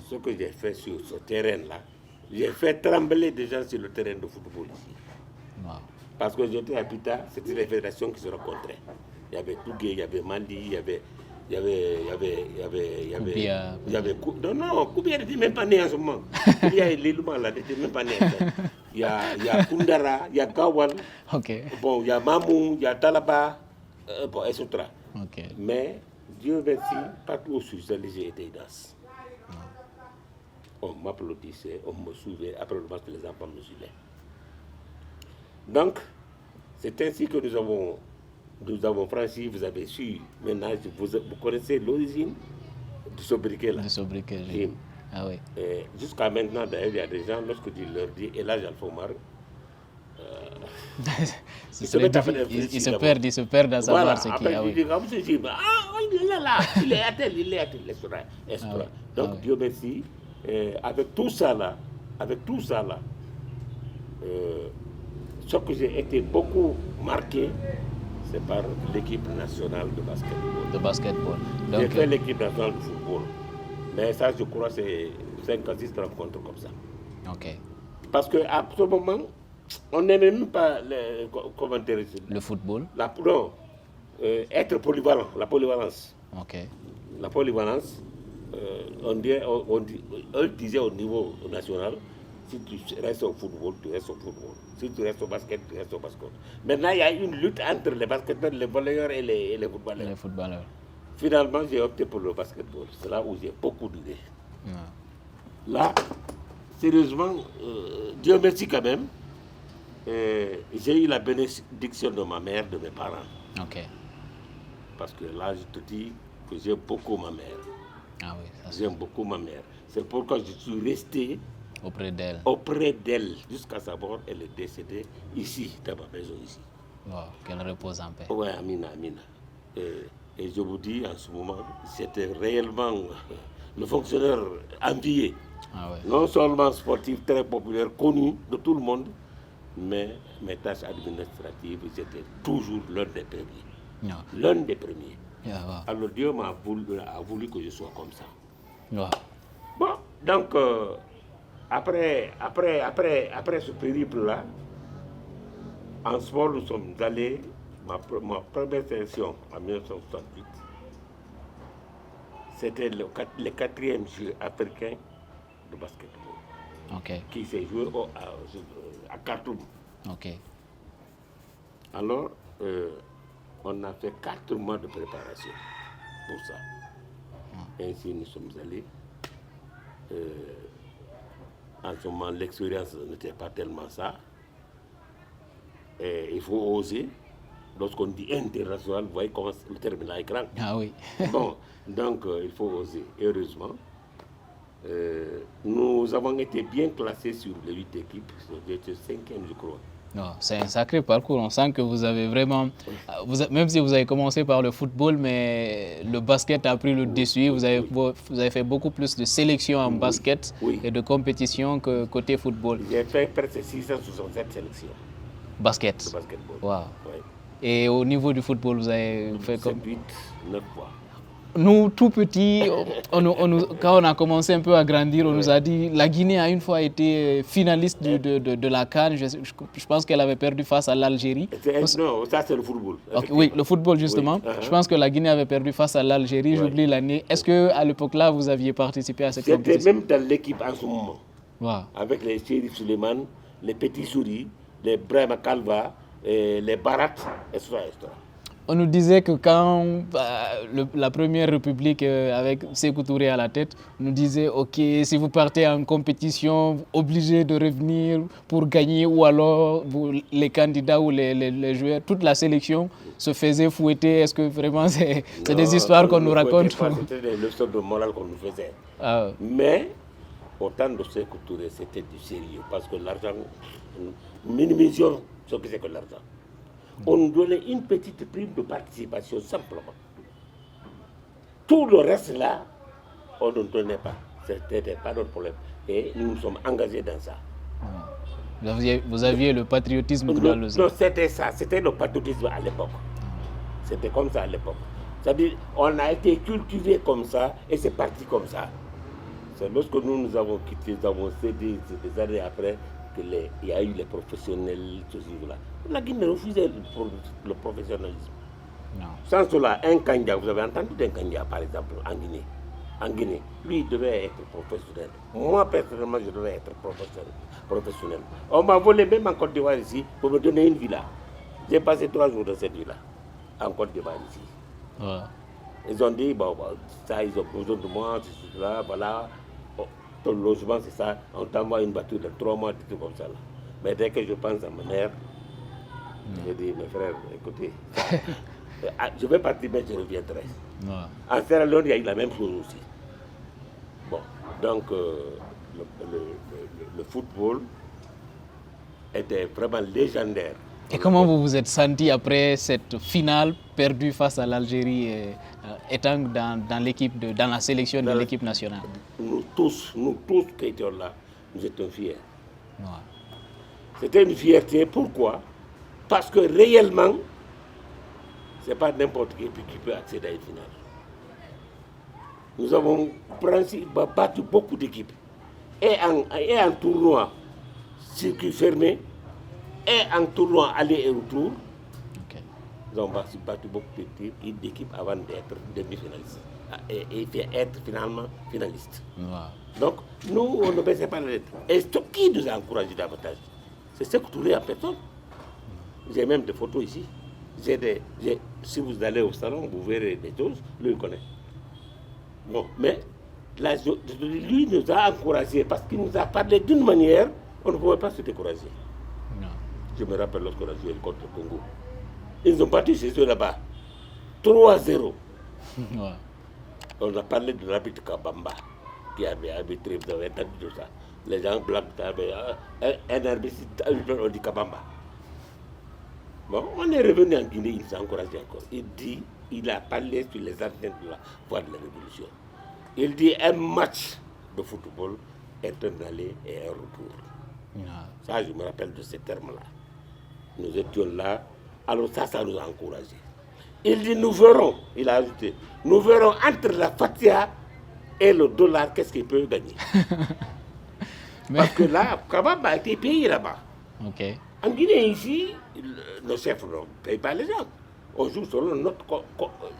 Ce que j'ai fait sur ce terrain-là, j'ai fait trembler des gens sur le terrain de football ici. Parce que j'étais à Pita, c'était les fédérations qui se rencontraient. Il y avait Tougué, il y avait Mandi, il y avait non, Koubia n'était même pas né en ce moment. Il y a l'élément là, n'était même pas né. Il y a Kundara, il y a Gawal, bon, il y a Mamou, il y a Talaba, bon, etc. Mais Dieu merci, partout où je suis allé, j'ai été danse. On m'applaudissait, on me suivait, après le match, les enfants me suivaient. Donc, c'est ainsi que nous avons franchi, vous avez su, maintenant, vous connaissez l'origine de ce briquet-là. De ce briquet, ah oui. Jusqu'à maintenant, d'ailleurs, il y a des gens, lorsque tu leur dis Elhadj Alpha Oumar, ils se perdent à savoir ce qui est. Après, il est à tel, extra. Donc, Dieu merci, avec tout ça là, ce que j'ai été beaucoup marqué, c'est par l'équipe nationale de basketball. J'ai fait l'équipe nationale de football. Mais ça, je crois, c'est 5 à 6 rencontres comme ça. Parce qu'à ce moment, on n'aimait même pas le football. Non, être polyvalent, la polyvalence. La polyvalence, on disait au niveau national, si tu restes au football, tu restes au football. Si tu restes au basket, tu restes au basket. Maintenant, il y a une lutte entre les basketteurs, les volleyeurs et les footballeurs. Finalement, j'ai opté pour le basketball. C'est là où j'ai beaucoup d'idées. Là, sérieusement, Dieu merci quand même. J'ai eu la bénédiction de ma mère, de mes parents. Parce que là, je te dis que j'aime beaucoup ma mère. J'aime beaucoup ma mère. C'est pourquoi je suis resté auprès d'elle. Jusqu'à sa mort, elle est décédée ici, dans ma maison ici. Qu'elle repose en paix. Oui, Amina. Et je vous dis, en ce moment, c'était réellement le fonctionnaire envié. Non seulement sportif, très populaire, connu de tout le monde, mais mes tâches administratives, j'étais toujours l'un des premiers. Non. L'un des premiers. Yeah, wow. Alors Dieu a voulu que je sois comme ça. Wow. Bon, donc, après ce périple-là, en sport, nous sommes allés, ma première sélection en 1968, c'était le 4e jeu africain de basketball, OK. qui s'est joué à Khartoum. OK. Alors, on a fait 4 mois de préparation pour ça. Ainsi, nous sommes allés. En ce moment, l'expérience n'était pas tellement ça. Et il faut oser. Lorsqu'on dit international, vous voyez comment le terme là est grand. Ah oui. Bon, donc il faut oser. Heureusement, nous avons été bien classés sur les 8 équipes. J'étais 5e, je crois. Non, c'est un sacré parcours. On sent que vous avez vraiment, même si vous avez commencé par le football, mais le basket a pris le dessus. Vous avez fait beaucoup plus de sélections en basket et de compétitions que côté football. J'ai fait presque 667 sélections. Basket. De basketball. Wow. Ouais. Et au niveau du football, vous avez fait 7, comme... 8, 9 fois. Nous, tout petits, quand on a commencé un peu à grandir, on nous a dit la Guinée a une fois été finaliste de la CAN. Je pense qu'elle avait perdu face à l'Algérie. Non, ça c'est le football. Okay, oui, le football justement. Oui. Je pense que la Guinée avait perdu face à l'Algérie. J'oublie l'année. Est-ce qu'à l'époque-là, vous aviez participé à cette compétition? J'étais même dans l'équipe en ce moment. Wow. Avec les Chérif Suleiman, les Petits Souris, les Brahma Kalva, les Barat, etc. On nous disait que quand la première république avec Sékou Touré à la tête nous disait ok, si vous partez en compétition, obligé de revenir pour gagner, ou alors les candidats ou les joueurs, toute la sélection se faisait fouetter. Est-ce que vraiment c'est des histoires qu'on nous raconte? C'était des leçons de morale qu'on nous faisait. Ah. Mais au temps de Sékou Touré, c'était du sérieux parce que l'argent, minimisons ce que c'est que l'argent. On nous donnait une petite prime de participation simplement. Tout le reste là, on ne donnait pas. Ce n'était pas notre problème. Et nous nous sommes engagés dans ça. Vous aviez le patriotisme Non, c'était ça. C'était le patriotisme à l'époque. C'était comme ça à l'époque. C'est-à-dire, on a été cultivé comme ça et c'est parti comme ça. C'est lorsque nous avons quitté, nous avons cédé, des années après, qu'il y a eu les professionnels, ceci, là. La Guinée refusait le professionnalisme. Non. Sans cela, un Kandja, vous avez entendu d'un Kandja par exemple en Guinée. En Guinée, lui il devait être professionnel. Moi personnellement, je devais être professionnel. On m'a volé même en Côte d'Ivoire ici pour me donner une villa. J'ai passé 3 jours dans cette villa, en Côte d'Ivoire ici. Ouais. Ils ont dit, bon, ça, ils ont besoin de moi, c'est là, voilà. Ton logement, c'est ça. On t'envoie une voiture de 3 mois, des trucs comme ça. Là. Mais dès que je pense à ma mère, je dis, mes frères, écoutez, je vais partir, mais je reviendrai. Ouais. En Sierra Leone, il y a eu la même chose aussi. Bon, donc le football était vraiment légendaire. Et comment vous vous êtes senti après cette finale perdue face à l'Algérie, étant dans l'équipe, dans la sélection de l'équipe nationale? Nous tous qui étions là, nous étions fiers. Ouais. C'était une fierté, pourquoi? Parce que réellement, ce n'est pas n'importe qui qui peut accéder à une finale. Nous avons battu beaucoup d'équipes. Et en tournoi circuit fermé, et en tournoi aller et retour, okay. Nous avons battu beaucoup d'équipes avant d'être demi-finalistes. Et être finalement finalistes. Wow. Donc, nous, on ne baissait pas la lettre. Et ce qui nous a encouragé davantage, c'est ce que Touré en personne. J'ai même des photos ici. Si vous allez au salon, vous verrez des choses, lui il connaît. Bon, mais lui nous a encouragés parce qu'il nous a parlé d'une manière, on ne pouvait pas se décourager. Non. Je me rappelle lorsqu'on a joué contre le Congo. Ils ont battu chez eux là-bas. 3-0. Ouais. On a parlé de l'arbitre Kabamba qui avait arbitré, vous avez entendu tout ça. Les gens blancs avaient un arbitre, on dit Kabamba. Bon, on est revenu en Guinée, il s'est encouragé encore. Il a parlé sur les antennes de la voie de la révolution. Il dit un match de football est un aller et un retour. Ça, je me rappelle de ces termes-là. Nous étions là. Alors ça nous a encouragés. Il dit, nous verrons, il a ajouté, nous verrons entre la fatia et le dollar, qu'est-ce qu'il peut gagner. Parce que là, Kabab a été payé là-bas. Okay. En Guinée, ici, nos chefs ne payent pas les gens. On joue selon notre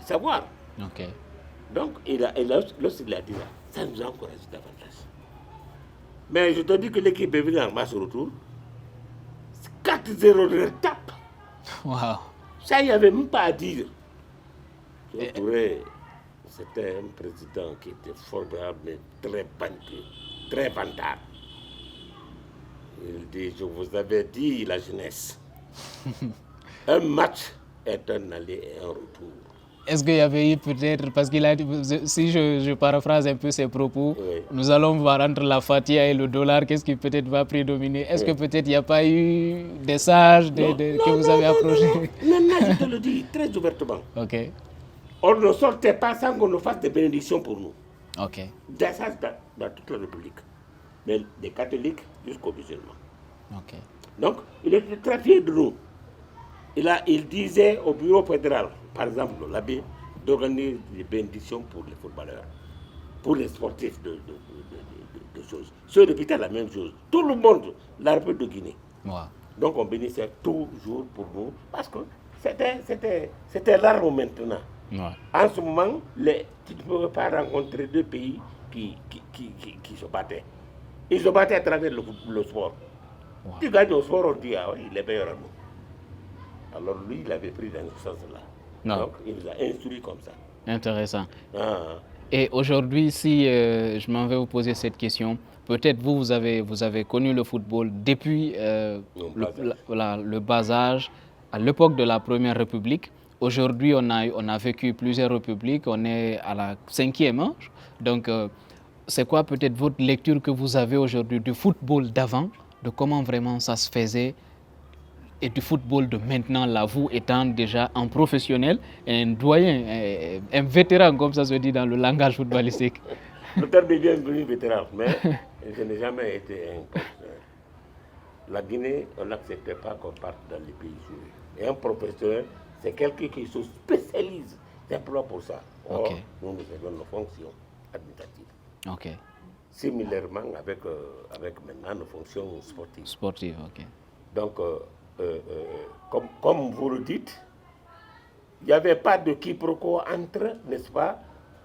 savoir. Okay. Donc, lorsqu'il a dit là, ça nous a encouragé davantage. Mais je te dis que l'équipe est venue en match retour. 4-0 de tape. Wow. Ça, il n'y avait même pas à dire. Touré, c'était un président qui était formidable, mais très banquier, très vantard. Il dit, je vous avais dit, la jeunesse, un match est un aller et un retour. Est-ce qu'il y avait eu peut-être, parce qu'il a dit, si je paraphrase un peu ses propos, Oui. nous allons voir entre la fatia et le dollar, qu'est-ce qui peut-être va prédominer. Est-ce que peut-être il n'y a pas eu des sages que vous avez approchés? Non, je te le dis très ouvertement. Ok. On ne sortait pas sans qu'on nous fasse des bénédictions pour nous. Ok. Ça, dans toute la République. Mais des catholiques jusqu'aux musulmans. Ok. Donc, il était très fier de nous. Il disait au bureau fédéral, par exemple, l'abbé, d'organiser des bénédictions pour les footballeurs, pour les sportifs de choses. Ceux de Pita, la même chose. Tout le monde, la République de Guinée. Wow. Donc, on bénissait toujours pour nous, parce que c'était l'arme maintenant. Ouais. En ce moment, tu ne peux pas rencontrer deux pays qui se battaient. Ils se battaient à travers le sport. Wow. Tu gagnes au sport, on dit, ah oui, il est meilleur à nous. Alors lui, il avait pris dans ce sens-là. Non. Donc, il nous a instruits comme ça. Intéressant. Ah. Et aujourd'hui, si je m'en vais vous poser cette question, peut-être vous avez connu le football depuis le bas âge, à l'époque de la Première République. Aujourd'hui, on a vécu plusieurs républiques, on est à la 5e. Hein? Donc, c'est quoi peut-être votre lecture que vous avez aujourd'hui du football d'avant, de comment vraiment ça se faisait, et du football de maintenant, là, vous étant déjà un professionnel, un doyen, un vétéran, comme ça se dit dans le langage footballistique? Le terme est bienvenu vétéran, mais je n'ai jamais été un professionnel. La Guinée, on n'acceptait pas qu'on parte dans les pays joués. Et un professionnel, c'est quelqu'un qui se spécialise simplement pour ça. Or, Okay. nous avons nos fonctions administratives. Ok. Similairement avec maintenant nos fonctions sportives. Sportif, ok. Donc, comme vous le dites, il n'y avait pas de quiproquo entre, n'est-ce pas,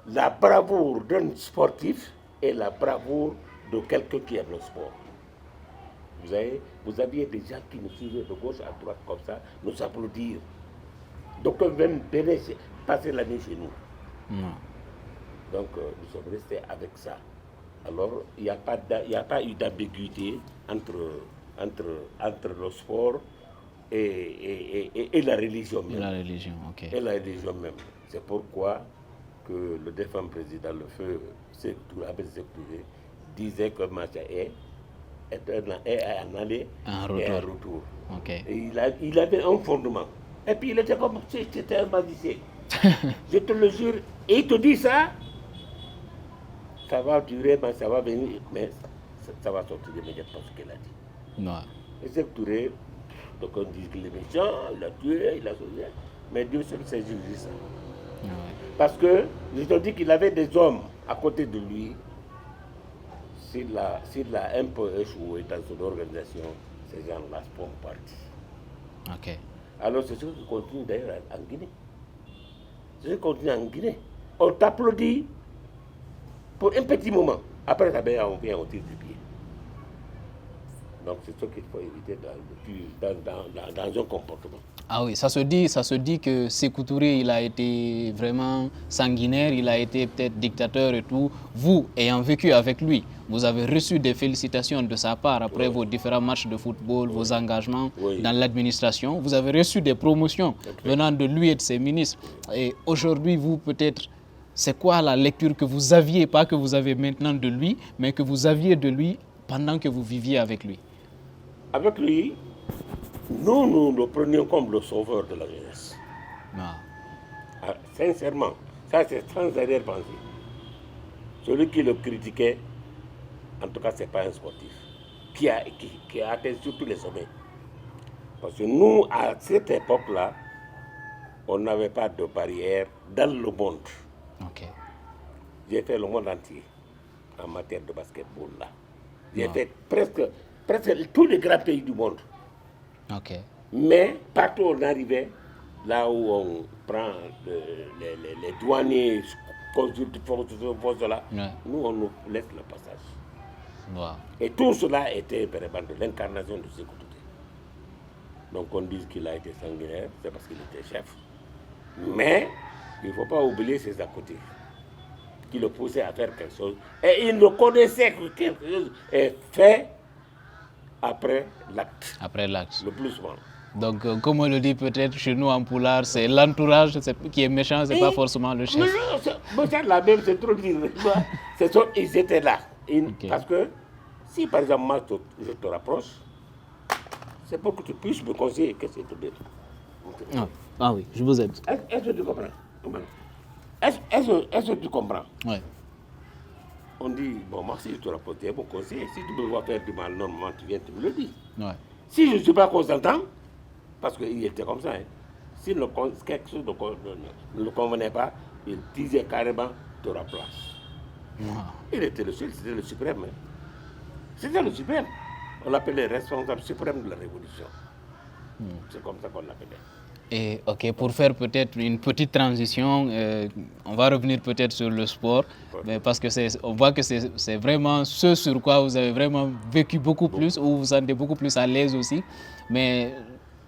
la bravoure d'un sportif et la bravoure de quelqu'un qui aime le sport. Vous aviez des gens qui nous suivaient de gauche à droite comme ça, nous applaudir. Donc, même passer l'année chez nous. Non. Donc, nous sommes restés avec ça. Alors, il n'y a pas eu d'ambiguïté entre le sport et la religion même. Et la religion, ok. Et la religion même. C'est pourquoi que le défunt président, le feu Abel Sékou Touré, disait que Macha est un aller et un retour. Okay. Et il avait un fondement. Et puis il était comme si c'était un magicien. Je te le jure. Et il te dit ça, ça va durer, mais ça va venir, mais ça va sortir immédiatement ce qu'il a dit. Non. Et Sékou Touré, donc on dit qu'il est méchant, il a tué, il a sauvé, mais Dieu seul sait juger ça. Ouais. Parce que je te dis qu'il avait des hommes à côté de lui. S'il a un peu échoué dans son organisation, ces gens-là sont partis. Ok. Alors c'est ce qui continue d'ailleurs en Guinée. C'est ce qui continue en Guinée. On t'applaudit pour un petit moment. Après, on vient au tir du pied. Donc c'est ce qu'il faut éviter dans un comportement. Ah oui, ça se dit que Sékou Touré, il a été vraiment sanguinaire, il a été peut-être dictateur et tout. Vous, ayant vécu avec lui, vous avez reçu des félicitations de sa part après vos différents matchs de football, vos engagements dans l'administration. Vous avez reçu des promotions venant de lui et de ses ministres. Et aujourd'hui, vous, peut-être, c'est quoi la lecture que vous aviez, pas que vous avez maintenant de lui, mais que vous aviez de lui pendant que vous viviez avec lui? Avec lui, nous le prenions comme le sauveur de la jeunesse. Non. Ah, sincèrement, ça c'est sans arrière-pensée. Celui qui le critiquait, en tout cas, ce n'est pas un sportif. qui a atteint surtout les sommets. Parce que nous, à cette époque-là, on n'avait pas de barrière dans le monde. Ok. J'ai fait le monde entier en matière de basketball là. J'ai fait presque tous les grands pays du monde. Ok. Mais partout où on arrivait, là où on prend les douaniers, consultent, là, nous on nous laisse le passage. Wow. Et tout cela était vraiment de l'incarnation de Sékou Touré. Donc on dit qu'il a été sanguinaire, c'est parce qu'il était chef. Mais il ne faut pas oublier ses à côté, qui le poussaient à faire quelque chose. Et il reconnaissait que quelque chose est fait après l'acte. Après l'acte. Le plus souvent. Donc, comme on le dit peut-être chez nous en Poulard, c'est l'entourage qui est méchant, c'est pas forcément le chef. Non, la même, c'est trop dire. Ils étaient là. Okay. Parce que si par exemple moi je te rapproche, c'est pour que tu puisses me conseiller qu'est-ce que tu veux. Ah oui, je vous aide. Est-ce que tu comprends? Est-ce que tu comprends? Oui. On dit, bon, moi si je te rapproche, tu es mon conseiller. Si tu me vois faire du mal, normalement tu viens, tu me le dis. Ouais. Si je ne suis pas consentant, parce qu'il était comme ça, hein, si quelque chose ne le convenait pas, il disait carrément, tu auras place. Il était le seul, c'était le suprême. Hein. C'était le suprême. On l'appelait responsable suprême de la révolution. C'est comme ça qu'on l'appelait. Et ok, pour faire peut-être une petite transition, on va revenir peut-être sur le sport, mais parce que on voit que c'est vraiment ce sur quoi vous avez vraiment vécu beaucoup plus, où vous vous sentez beaucoup plus à l'aise aussi. Mais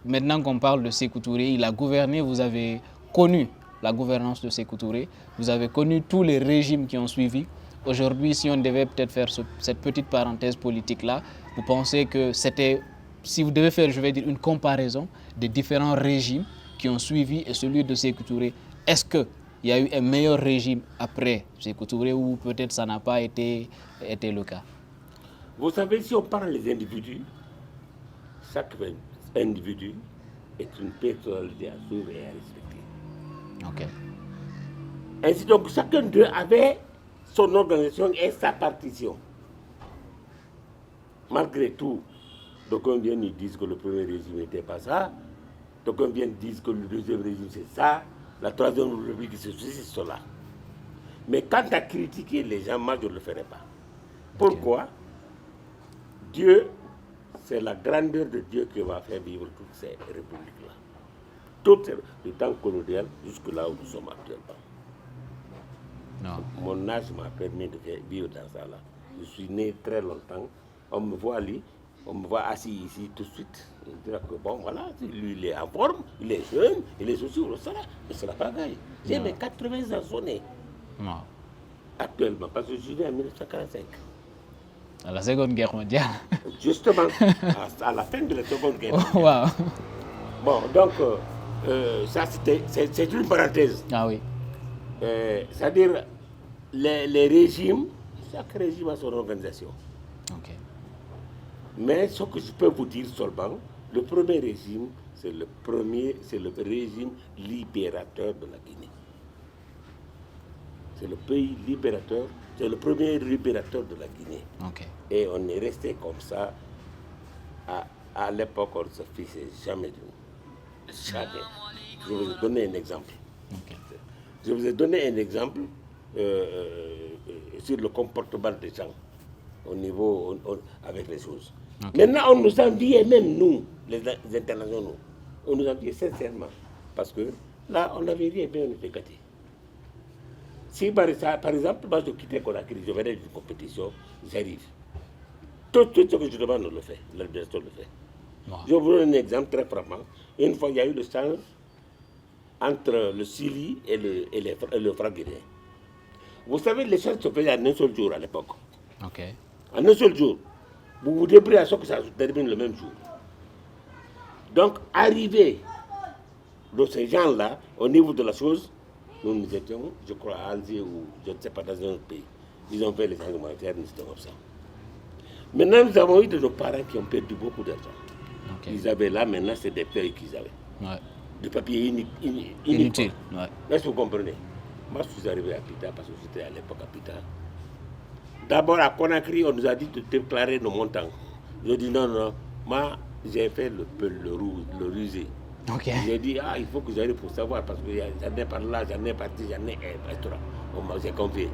maintenant qu'on parle de Sékou Touré, il a gouverné, vous avez connu la gouvernance de Sékou Touré, vous avez connu tous les régimes qui ont suivi. Aujourd'hui, si on devait peut-être faire cette petite parenthèse politique-là, vous pensez que c'était, si vous devez faire, je vais dire, une comparaison des différents régimes qui ont suivi et celui de Sékou Touré, est-ce qu'il y a eu un meilleur régime après Sékou Touré ou peut-être ça n'a pas été le cas? Vous savez, si on parle des individus, chaque individu est une personnalité à suivre et à respecter. Ok. Ainsi donc, chacun d'eux avait son organisation et sa partition. Malgré tout, d'aucuns viennent ils disent que le premier régime n'était pas ça, d'aucuns viennent disent que le deuxième régime c'est ça, la troisième république c'est ceci, c'est cela. Mais quant à critiquer les gens, moi je ne le ferai pas. Pourquoi? Dieu, c'est la grandeur de Dieu qui va faire vivre toutes ces républiques-là. Tout le temps colonial jusque là où nous sommes actuellement. Non. Mon âge m'a permis de vivre dans ça là. Je suis né très longtemps. On me voit assis ici tout de suite. On dirait que bon voilà, lui il est en forme, il est jeune, il est aussi au salaire. Mais ce n'est pas grave. J'ai mes 80 ans sonnés. Non. Actuellement, parce que je suis né en 1945. À la Seconde Guerre mondiale. Justement, à la fin de la Seconde Guerre mondiale. Wow. Bon, donc, ça c'est une parenthèse. Ah oui. C'est-à-dire, les régimes, chaque régime a son organisation. Ok. Mais ce que je peux vous dire seulement, le premier régime, c'est le régime libérateur de la Guinée. C'est le pays libérateur, c'est le premier libérateur de la Guinée. Okay. Et on est resté comme ça. À l'époque, on ne se fichait jamais de nous. Jamais. Je vais vous donner un exemple. Okay. Je vous ai donné un exemple sur le comportement des gens au niveau avec les choses. Okay. Maintenant, on nous enviait même, nous, les internationaux, on nous enviait sincèrement. Parce que là, on n'avait rien bien, on était gâtés. Si par exemple, moi je quittais Conakry, je venais d'une compétition, j'arrive. Tout ce que je demande, on le fait. L'administration le fait. Wow. Je vous donne un exemple très frappant. Une fois, il y a eu le change entre le Syrie et le franc guinéen. Vous savez, les changes se faisaient en un seul jour à l'époque. Okay. En un seul jour. Vous vous débrouillez à ce que ça se termine le même jour. Donc, arrivé de ces gens-là, au niveau de la chose, nous étions, je crois, à Alger ou je ne sais pas, dans un autre pays. Ils ont fait les changements humanitaires, nous étions comme ça. Maintenant, nous avons eu de nos parents qui ont perdu beaucoup d'argent. Okay. Ils avaient là, maintenant, c'est des feuilles qu'ils avaient. Ouais. Des papiers inutiles. Ouais. Est-ce que vous comprenez? Moi, je suis arrivé à Pita parce que j'étais à l'époque à Pita. D'abord, à Conakry, on nous a dit de déclarer nos montants. Je dis non, non. Moi, j'ai fait le rusé. Ok. J'ai dit, il faut que j'aille pour savoir, parce que j'en ai par là, j'en ai parti, j'en ai un. J'ai confié.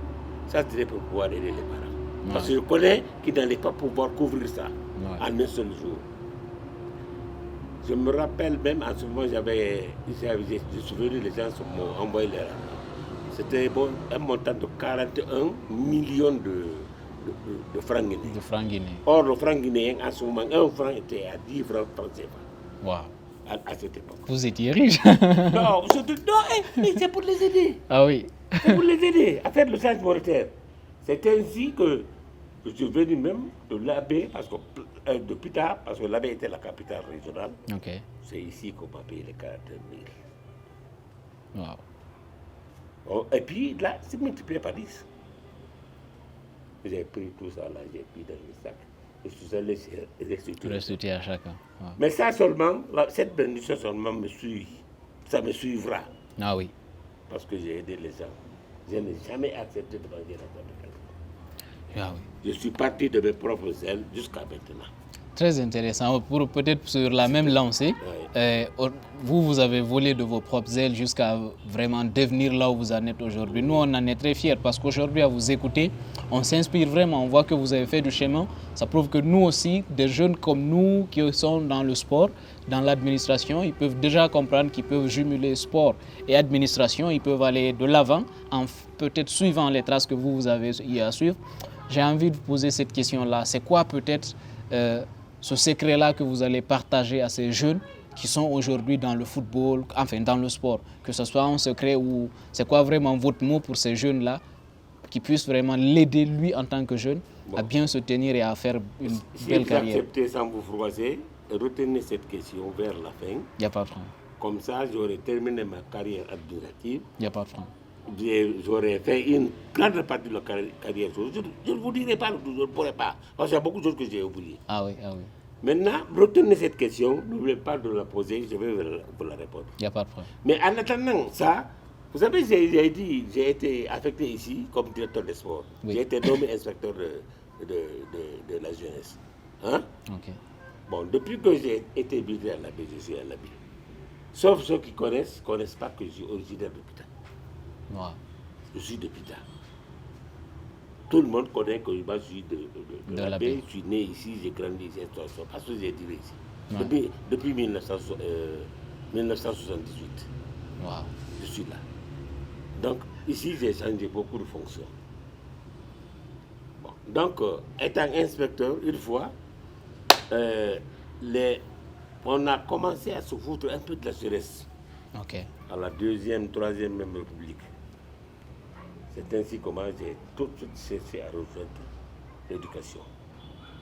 Ça, c'était pour pouvoir aider les parents. Parce que je connais qu'ils n'allaient pas pouvoir couvrir ça en un seul jour. Je me rappelle même, en ce moment, je suis venu, les gens m'ont envoyé les rangs. C'était un montant de 41 millions de francs guinéens. De francs guinéens. Or, le franc guinéen, en ce moment, un franc était à 10 francs CFA. Waouh. À cette époque. Vous étiez riche. Non, c'est pour les aider. Ah oui. C'est pour les aider à faire le change monétaire. C'est ainsi que je suis venu même de l'Abbé, depuis tard, parce que l'Abbé était la capitale régionale. Ok. C'est ici qu'on m'a payé les 42 000. Waouh. Oh, et puis là, c'est multiplié par 10. J'ai pris tout ça là, j'ai pris dans le sac. Je suis allé restituer à chacun. Wow. Mais ça seulement, cette bénédiction seulement me suit. Ça me suivra. Ah oui. Parce que j'ai aidé les gens. Je n'ai jamais accepté de manger l'argent de quelqu'un. Ah oui. Je suis parti de mes propres ailes jusqu'à maintenant. Très intéressant. Pour peut-être sur la même lancée, vous avez volé de vos propres ailes jusqu'à vraiment devenir là où vous en êtes aujourd'hui. Nous, on en est très fiers parce qu'aujourd'hui, à vous écouter, on s'inspire vraiment. On voit que vous avez fait du chemin. Ça prouve que nous aussi, des jeunes comme nous qui sont dans le sport, dans l'administration, ils peuvent déjà comprendre qu'ils peuvent jumeler sport et administration. Ils peuvent aller de l'avant en peut-être suivant les traces que vous avez eu à suivre. J'ai envie de vous poser cette question-là. C'est quoi peut-être ce secret-là que vous allez partager à ces jeunes qui sont aujourd'hui dans le football, enfin dans le sport, que ce soit un secret ou c'est quoi vraiment votre mot pour ces jeunes-là qui puissent vraiment l'aider lui en tant que jeune à bien se tenir et à faire une belle carrière. Si vous acceptez sans vous froisser, retenez cette question vers la fin. Il n'y a pas de problème. Comme ça, j'aurais terminé ma carrière administrative. Il n'y a pas de problème. J'aurais fait une grande partie de la carrière. Je ne vous dirai pas, je ne pourrais pas. Parce qu'il y a beaucoup de choses que j'ai oubliées. Ah oui, ah oui. Maintenant, retenez cette question. N'oubliez pas de la poser, je vais vous la répondre. Il n'y a pas de problème. Mais en attendant ça, vous savez, j'ai été affecté ici comme directeur des sports. Oui. J'ai été nommé inspecteur de la jeunesse. Hein? Ok. Bon, depuis que j'ai été militaire à l'Abbé, je suis à l'Abbé. Sauf ceux qui ne connaissent pas que je suis originaire de Pita. Wow. Je suis de Pita. Tout le monde connaît que je suis de l'Abbé. Je suis né ici, j'ai grandi ici, parce que j'ai tiré ici. Ouais. Depuis 1978. Wow. Je suis là. Donc, ici, j'ai changé beaucoup de fonctions. Bon. Donc, étant inspecteur, une fois, on a commencé à se foutre un peu de la jeunesse. Okay. À la deuxième, troisième même République. C'est ainsi comment j'ai tout de suite cherché à rejoindre l'éducation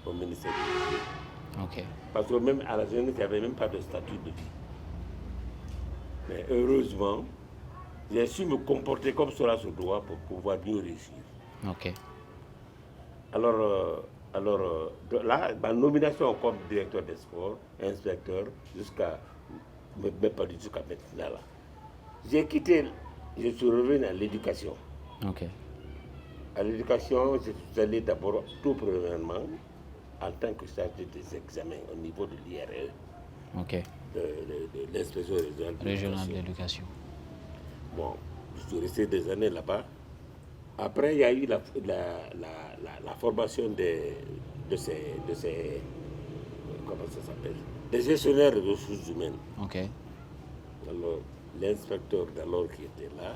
au ministère de l'Éducation. Okay. Parce que même à la jeunesse, il n'y avait même pas de statut de vie. Mais heureusement, j'ai su me comporter comme cela se doit pour pouvoir mieux réussir. Okay. Alors là, ma nomination comme directeur des sports, inspecteur, jusqu'à maintenant là. J'ai quitté, je suis revenu à l'éducation. Okay. À l'éducation, je suis allé d'abord tout premièrement en tant que chargé des examens au niveau de l'IRE, okay. de l'inspection régionale de l'éducation. Bon, je suis resté des années là-bas. Après, il y a eu la formation de ces comment ça s'appelle, des gestionnaires de ressources humaines. Okay. Alors, l'inspecteur d'alors qui était là,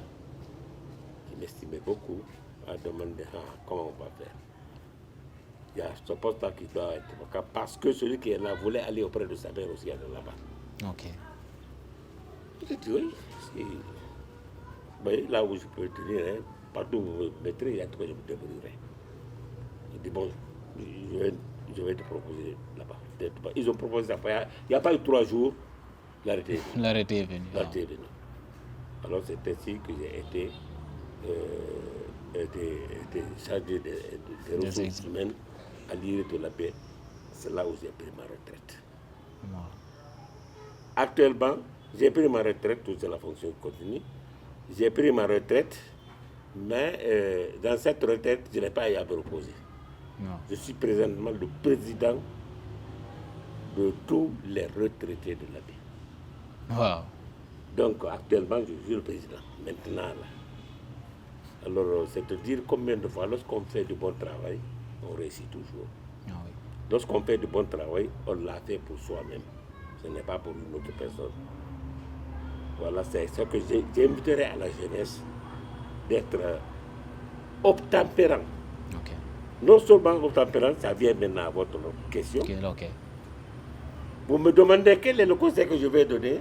qui m'estimait beaucoup, a demandé comment on va faire. Il y a ce poste-là qui doit être vacant parce que celui qui est là voulait aller auprès de sa mère aussi aller là-bas. Ok. J'ai dit oui. Ben, là où je peux tenir, hein, partout où vous me mettrez, il y a tout que je me débrouillerai. Il dit bon, je vais te proposer là-bas. Ils ont proposé ça. Il n'y a pas eu 3 jours, l'arrêté est venu. L'arrêté est venu. L'arrêté est venu. Alors c'est ainsi que j'ai été chargé des ressources humaines à l'IRE de l'Abbé. C'est là où j'ai pris ma retraite. Wow. Actuellement, j'ai pris ma retraite, toute la fonction continue. J'ai pris ma retraite, mais dans cette retraite, je n'ai pas à me reposer. Non. Je suis présentement le président de tous les retraités de l'année. Wow. Donc actuellement, je suis le président. Maintenant, là. Alors, c'est te dire combien de fois, lorsqu'on fait du bon travail, on réussit toujours. Ah oui. Lorsqu'on fait du bon travail, on l'a fait pour soi-même. Ce n'est pas pour une autre personne. Voilà, c'est ce que j'inviterai à la jeunesse d'être obtempérant. Ok. Non seulement obtempérant, ça vient maintenant à votre question. Ok. Vous me demandez quel est le conseil que je vais donner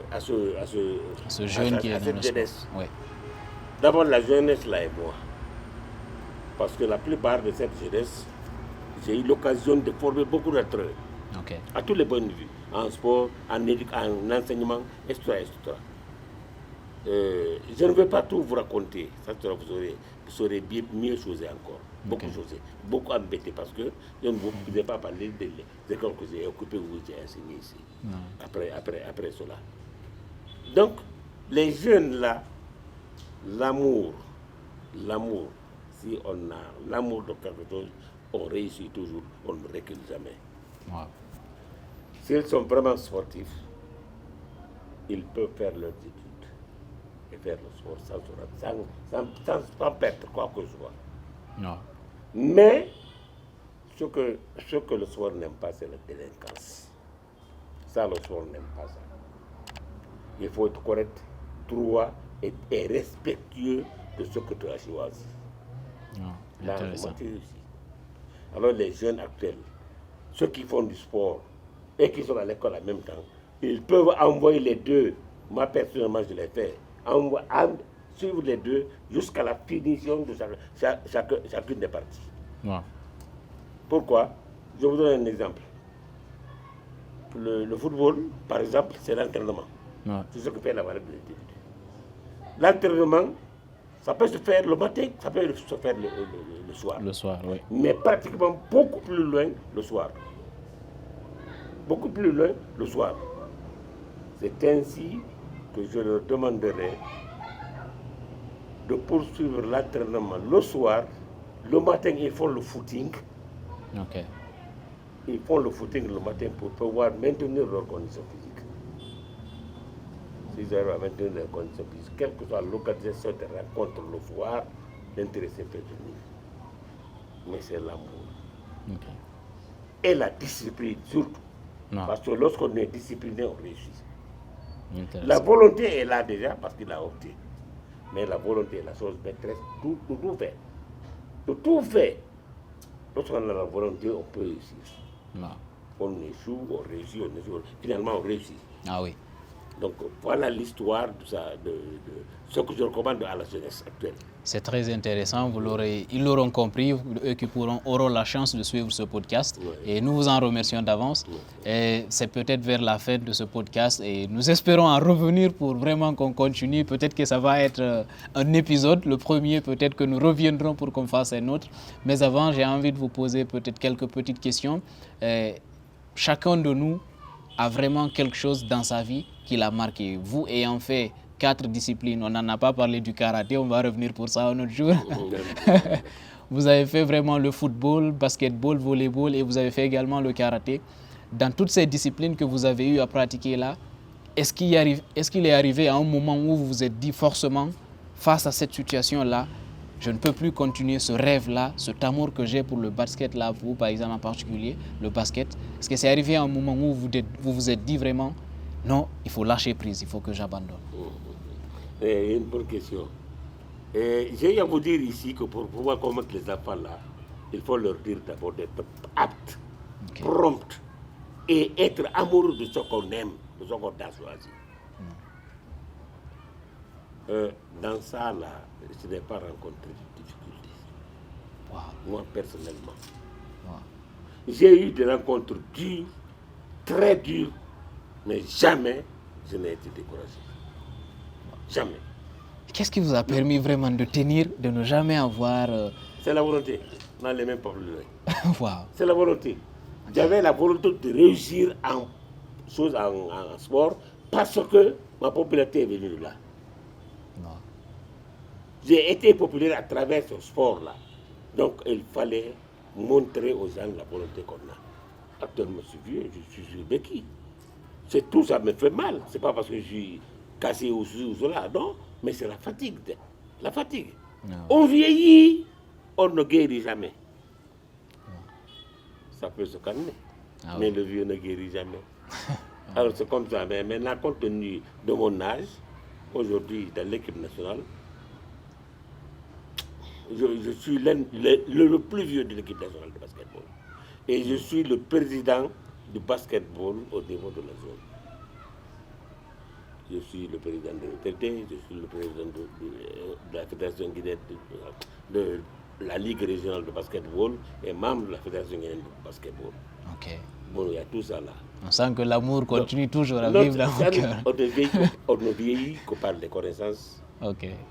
à Ce jeune qui est dans cette le jeunesse. sport. Oui. D'abord, la jeunesse là et moi. Parce que la plupart de cette jeunesse, j'ai eu l'occasion de former beaucoup d'entre eux. Ok. À tous les points de vue. En sport, en enseignement, etc. Je ne vais pas tout vous raconter. Ça, vous serez bien, mieux choisi encore. Beaucoup choisi. Beaucoup embêté parce que je ne vous ai pas parlé des écoles que j'ai occupées ou que j'ai enseigné ici. Après cela. Donc, les jeunes là, l'amour, si on a l'amour de quelque chose, on réussit toujours, on ne recule jamais. Wow. S'ils sont vraiment sportifs, ils peuvent faire leurs études et faire le sport sans perdre quoi que ce soit. Non. Mais ce que le sport n'aime pas, c'est la délinquance. Ça, le sport n'aime pas ça. Il faut être correct, droit et respectueux de ce que tu as choisi. Non. Là, Intéressant. alors les jeunes actuels, ceux qui font du sport et qui sont à l'école en même temps, ils peuvent envoyer les deux. Moi, personnellement, je l'ai fait. Suivre les deux jusqu'à la finition de chacune des parties. Wow. Pourquoi? Je vous donne un exemple. Le football, par exemple, c'est l'entraînement. Ouais. C'est ce que fait la valeur de l'étude. L'entraînement, ça peut se faire le matin, ça peut se faire le soir. Le soir, oui. Mais pratiquement beaucoup plus loin le soir. Beaucoup plus loin le soir. C'est ainsi que je leur demanderai de poursuivre l'entraînement le soir. Le matin, ils font le footing. Ok. Ils font le footing le matin pour pouvoir maintenir leur condition physique. S'ils arrivent à maintenir leur condition physique, quelle que soit l'organisation des rencontres le soir, l'intérêt c'est peut venir. Mais c'est l'amour. Ok. Et la discipline surtout. Non. Parce que lorsqu'on est discipliné, on réussit. Intéressant. La volonté est là déjà parce qu'il a opté. Mais la volonté est la chose maîtresse de tout faire. De tout faire. Lorsqu'on a la volonté, on peut réussir. Non. On échoue, on réussit, on échoue. Finalement, on réussit. Ah oui. Donc voilà l'histoire de ce que je recommande à la jeunesse actuelle. C'est très intéressant, ils l'auront compris, eux qui auront la chance de suivre ce podcast. Oui. Et nous vous en remercions d'avance. Oui. Et c'est peut-être vers la fin de ce podcast et nous espérons en revenir pour vraiment qu'on continue. Peut-être que ça va être un épisode, le premier, peut-être que nous reviendrons pour qu'on fasse un autre. Mais avant, j'ai envie de vous poser peut-être quelques petites questions. Chacun de nous a vraiment quelque chose dans sa vie qui l'a marqué. Vous ayant fait 4 disciplines, on n'en a pas parlé du karaté, on va revenir pour ça un autre jour. Vous avez fait vraiment le football, basketball, volleyball et vous avez fait également le karaté. Dans toutes ces disciplines que vous avez eu à pratiquer là, est-ce qu'il est arrivé à un moment où vous vous êtes dit forcément, face à cette situation-là, je ne peux plus continuer ce rêve-là, cet amour que j'ai pour le basket là, vous par exemple en particulier, le basket. Est-ce que c'est arrivé à un moment où vous vous êtes dit vraiment, non, il faut lâcher prise, il faut que j'abandonne? Une bonne question. J'ai à vous dire ici que pour pouvoir commettre les enfants là, il faut leur dire d'abord d'être apte, prompt et être amoureux de ce qu'on aime, de ce qu'on a choisi. Dans ça là, je n'ai pas rencontré de difficultés. Wow. Moi personnellement. Wow. J'ai eu des rencontres dures, très dures, mais jamais je n'ai été découragé. Jamais. Qu'est-ce qui vous a permis vraiment de tenir, de ne jamais avoir... C'est la volonté. On n'a les mêmes pas plus loin. Wow. C'est la volonté. J'avais la volonté de réussir en sport parce que ma popularité est venue de là. Non. J'ai été populaire à travers ce sport-là. Donc il fallait montrer aux gens la volonté qu'on a. Actuellement, je suis vieux, je suis béquille. C'est tout, ça me fait mal. C'est pas parce que je suis cassé ou cela, non, mais c'est la fatigue. La fatigue. Non. On vieillit, on ne guérit jamais. Ça peut se calmer, mais le vieux ne guérit jamais. Alors c'est comme ça, mais maintenant, compte tenu de mon âge, aujourd'hui, dans l'équipe nationale, je suis le plus vieux de l'équipe nationale de basketball. Et je suis le président du basketball au niveau de la zone. Je suis le président de l'ETT, je suis le président de la Fédération guinéenne de la Ligue régionale de basketball et membre de la Fédération guinéenne de basketball. Ok. Bon, il y a tout ça là. On sent que l'amour continue toujours à vivre dans mon cœur. On ne vieillit que par les connaissances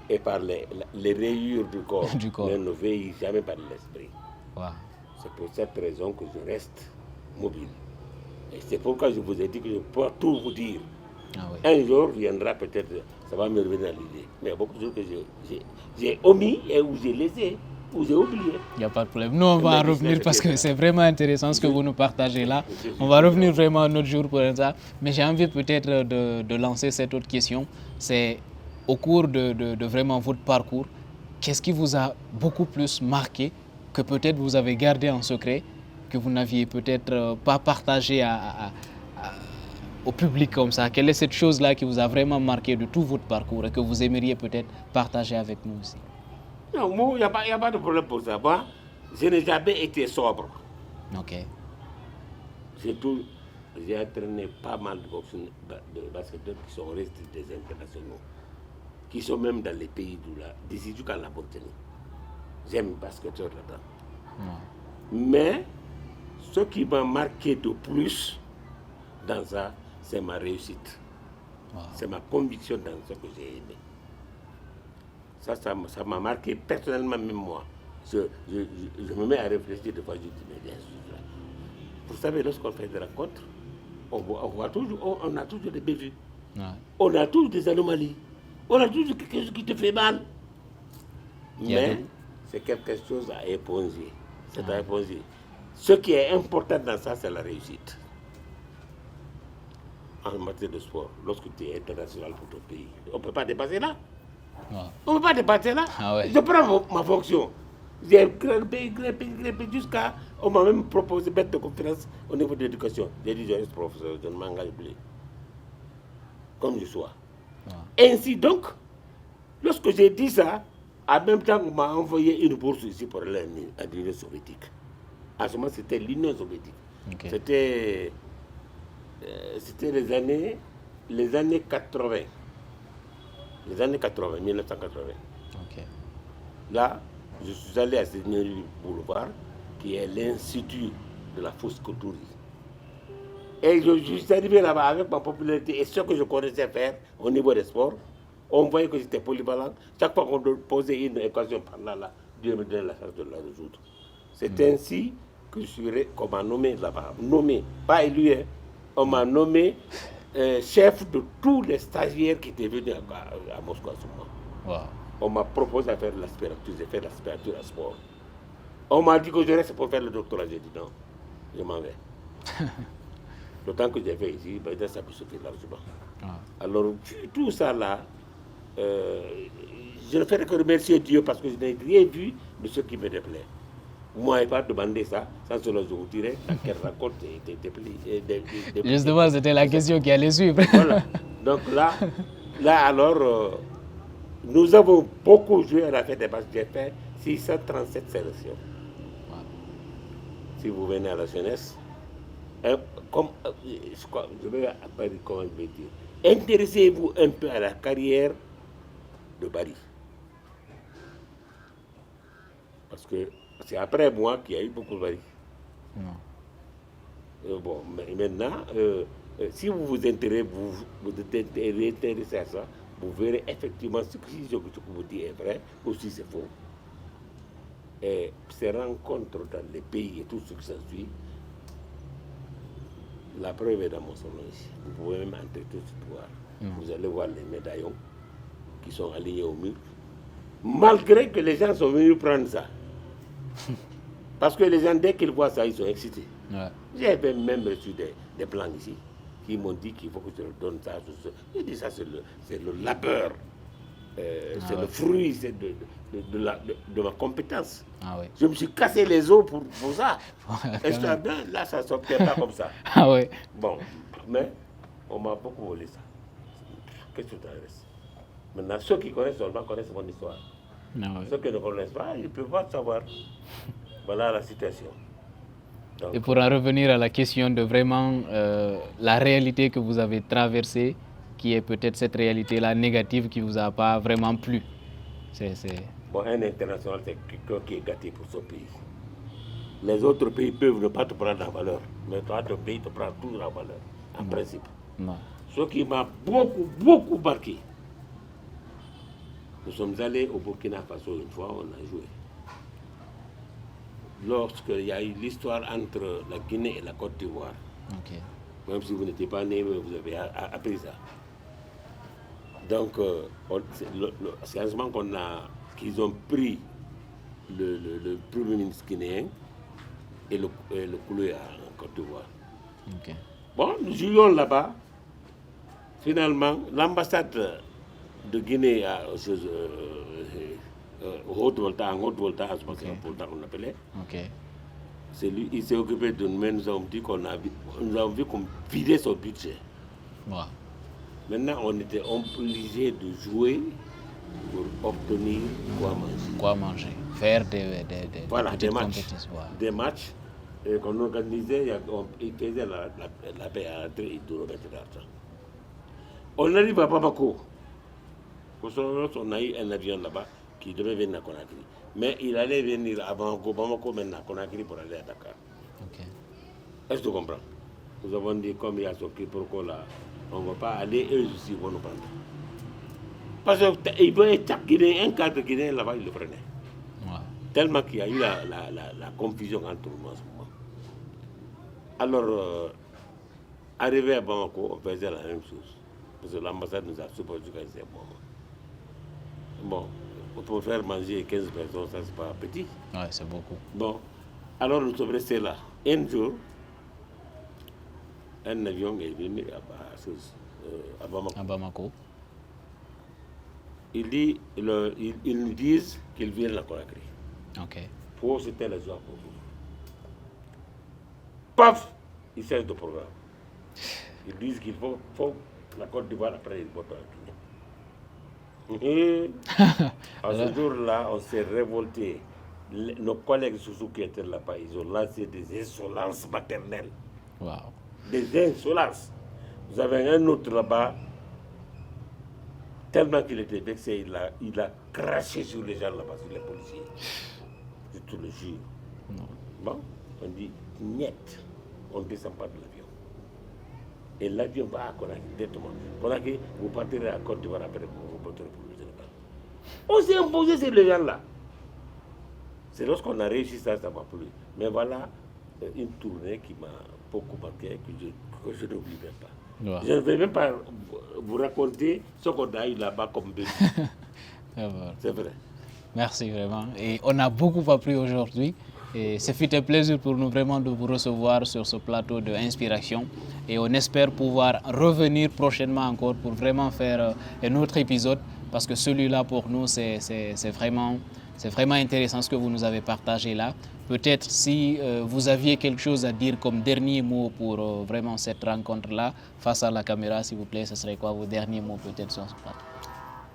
et par les rayures du corps. Mais on ne vieillit jamais par l'esprit. Wow. C'est pour cette raison que je reste mobile. Et c'est pourquoi je vous ai dit que je peux tout vous dire. Un jour viendra peut-être, ça va me revenir à l'idée. Mais il y a beaucoup de choses que j'ai omis et où j'ai laissé, où j'ai oublié. Il n'y a pas de problème. Nous, on va revenir parce que c'est vraiment intéressant ce que vous nous partagez là. On va revenir vraiment un autre jour pour ça. Mais j'ai envie peut-être de lancer cette autre question. C'est au cours de vraiment votre parcours, qu'est-ce qui vous a beaucoup plus marqué que peut-être vous avez gardé en secret, que vous n'aviez peut-être pas partagé au public comme ça? Quelle est cette chose-là qui vous a vraiment marqué de tout votre parcours et que vous aimeriez peut-être partager avec nous aussi? Non, il n'y a pas de problème pour ça. Moi, je n'ai jamais été sobre. Ok. J'ai entraîné pas mal de basketteurs qui sont restés des internationaux, qui sont même dans les pays d'ici jusqu'à la Mauritanie. J'aime les basketteurs là-dedans. Mais ce qui m'a marqué de plus dans ça, c'est ma réussite. C'est ma conviction dans ce que j'ai aimé. Ça m'a marqué personnellement, même moi. Je me mets à réfléchir des fois, je dis, mais bien sûr. Vous savez, lorsqu'on fait des rencontres, on a toujours des bévues. On a toujours des anomalies. On a toujours quelque chose qui te fait mal. Mais c'est quelque chose à éponger. C'est à éponger. Ce qui est important dans ça, c'est la réussite. En matière de sport, lorsque tu es international pour ton pays, on ne peut pas dépasser là. On ne peut pas dépasser là. Je prends ma fonction. J'ai grimpé jusqu'à... On m'a même proposé mettre de conférence au niveau de l'éducation. J'ai dit, je reste professeur, je ne m'engage plus. Comme je sois. Ainsi donc, lorsque j'ai dit ça, en même temps, on m'a envoyé une bourse ici pour aller à l'Union soviétique. À ce moment, c'était l'Union soviétique. C'était les années 80. Les années 80, 1980. Là, je suis allé à Seigneurie Boulevard, qui est l'institut de la fausse couturerie. Et je suis arrivé là-bas avec ma popularité et ce que je connaissais faire au niveau des sports. On voyait que j'étais polyvalent. Chaque fois qu'on posait une équation par là, Dieu me donnait la chance de la résoudre. C'est ainsi que je suis, qu'on m'a nommé là-bas. Nommé, pas élu, hein. On m'a nommé chef de tous les stagiaires qui étaient venus à Moscou à ce moment. On m'a proposé de faire l'aspirature, j'ai fait l'aspirature à sport. On m'a dit que je reste pour faire le doctorat, j'ai dit non, je m'en vais. Le temps que j'ai fait ici, ça peut se faire largement. Alors tout ça là, je ne fais que remercier Dieu parce que je n'ai rien vu de ce qui me déplaît. Moi, je n'ai pas demandé ça, sans cela je vous dirais dans quelle rencontre était Justement, c'était la question qui allait suivre. Voilà. Donc là alors, nous avons beaucoup joué à la fête des bases. J'ai fait 637 sélections. Si vous venez à la jeunesse, comme je vais comment je vais dire, intéressez-vous un peu à la carrière de Barry. Parce que c'est après moi qu'il y a eu beaucoup de Barry. Bon, mais maintenant, si vous vous intéressez, vous intéressez à ça, vous verrez effectivement ce que je vous dis est vrai ou si c'est faux. Et ces rencontres dans les pays et tout ce qui s'ensuit, la preuve est dans mon salon ici. Vous pouvez même entrer tout de suite voir. Vous allez voir les médaillons qui sont alignés au mur. Malgré que les gens sont venus prendre ça. Parce que les gens, dès qu'ils voient ça, ils sont excités. Ouais. J'ai même reçu des plans ici qui m'ont dit qu'il faut que je leur donne ça. J'ai dit ça, c'est le labeur. C'est le fruit de ma compétence. Ah oui. Je me suis cassé les os pour ça. Et là, ça ne sortait pas comme ça. Ah oui. Bon, mais on m'a beaucoup volé ça. Qu'est-ce que tu t'adresses? Maintenant, ceux qui connaissent seulement connaissent mon histoire. Ah oui. Ceux qui ne connaissent pas, ils ne peuvent pas savoir. Voilà la situation. Donc, et pour en revenir à la question de vraiment la réalité que vous avez traversée, qui est peut-être cette réalité-là négative qui ne vous a pas vraiment plu. Bon, un international, c'est quelqu'un qui est gâté pour son pays. Les autres pays peuvent ne pas te prendre en valeur, mais toi, ton pays te prend toujours en valeur, en principe. Non. Ce qui m'a beaucoup marqué. Nous sommes allés au Burkina Faso une fois, on a joué. Lorsqu'il y a eu l'histoire entre la Guinée et la Côte d'Ivoire, okay. Même si vous n'étiez pas né, vous avez appris ça. Donc, c'est sérieusement qu'ils ont pris le premier ministre guinéen et le couleur en Côte d'Ivoire. Okay. Bon, nous jouions là-bas. Finalement, l'ambassade de Guinée en Haute-Volta, je pense que c'est Haute-Volta qu'on appelait. Okay. C'est lui, il s'est occupé de nous, mais nous avons dit nous avons vu qu'on vidait son budget. Wow. Maintenant, on était obligé de jouer pour obtenir quoi manger. Quoi manger. Faire des matchs. Des matchs qu'on organisait, ils faisaient la paix à l'entrée et tout remettre l'argent. On arrive à Bamako. On a eu un avion là-bas qui devait venir à Conakry. Mais il allait venir à Bamako maintenant à Conakry pour aller à Dakar. Okay. Est-ce que tu comprends? Nous avons dit, comme il y a ce qui pour là, on ne va pas aller, eux aussi vont nous prendre. Parce qu'il doit être un cadre guinéen là-bas, il le prenait. Wow. Tellement qu'il y a eu la confusion entre nous en ce moment. Alors, arrivé à Bamako, on faisait la même chose. Parce que l'ambassade nous a supposé que c'est bon. Bon, pour faire manger 15 personnes, ça c'est pas petit. Ouais, c'est beaucoup. Bon, alors nous sommes restés là. Un jour, un avion est venu à Bamako. À Bamako. Ils nous disent qu'ils viennent à Conakry. Ok. Pour c'était la joie pour vous. Paf, ils changent de programme. Ils disent qu'il faut la Côte d'Ivoire après ils vont à Guinée. À ce jour-là, on s'est révolté. Nos collègues Soussou qui étaient là-bas, ils ont lancé des insolences maternelles. Wow. Des insolences. Vous avez un autre là-bas, tellement qu'il était vexé, il a craché sur les gens là-bas, sur les policiers. Je te le jure. Non. Bon, on dit, niet, on ne descend pas de l'avion. Et l'avion va à Conakry, directement. Conakry, vous partirez à Côte d'Ivoire après, vous partirez pour le Sénégal. On s'est imposé sur les gens-là. C'est lorsqu'on a réussi ça, ça m'a plu. Mais voilà une tournée qui m'a beaucoup marqué, que je n'oublie même pas. Wow. Je ne vais même pas vous raconter ce qu'on a eu là-bas comme bébé. C'est vrai. Merci vraiment. Et on a beaucoup appris aujourd'hui. Et ce fut un plaisir pour nous vraiment de vous recevoir sur ce plateau d'Inspiration. Et on espère pouvoir revenir prochainement encore pour vraiment faire un autre épisode. Parce que celui-là, pour nous, c'est vraiment intéressant ce que vous nous avez partagé là. Peut-être si vous aviez quelque chose à dire comme dernier mot pour vraiment cette rencontre-là, face à la caméra, s'il vous plaît, ce serait quoi vos derniers mots peut-être sur ce plateau?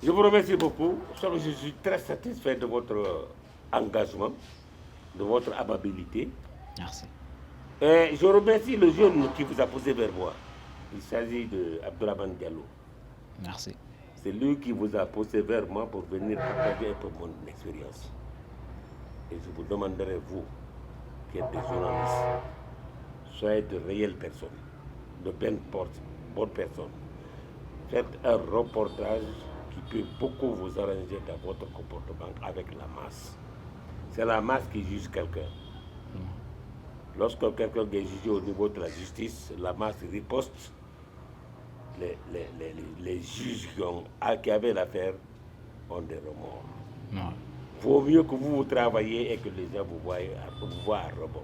Je vous remercie beaucoup. Je suis très satisfait de votre engagement, de votre amabilité. Merci. Et je remercie le jeune qui vous a posé vers moi. Il s'agit d'Abdourahmane Diallo. Merci. C'est lui qui vous a posé vers moi pour venir partager un peu mon expérience. Et je vous demanderai, vous, qui êtes des journalistes, soyez de réelles personnes, de bonnes personnes. Faites un reportage qui peut beaucoup vous arranger dans votre comportement avec la masse. C'est la masse qui juge quelqu'un. Lorsque quelqu'un est jugé au niveau de la justice, la masse riposte. Les juges qui avaient l'affaire ont des remords. Il vaut mieux que vous travaillez et que les gens vous voient à rebond.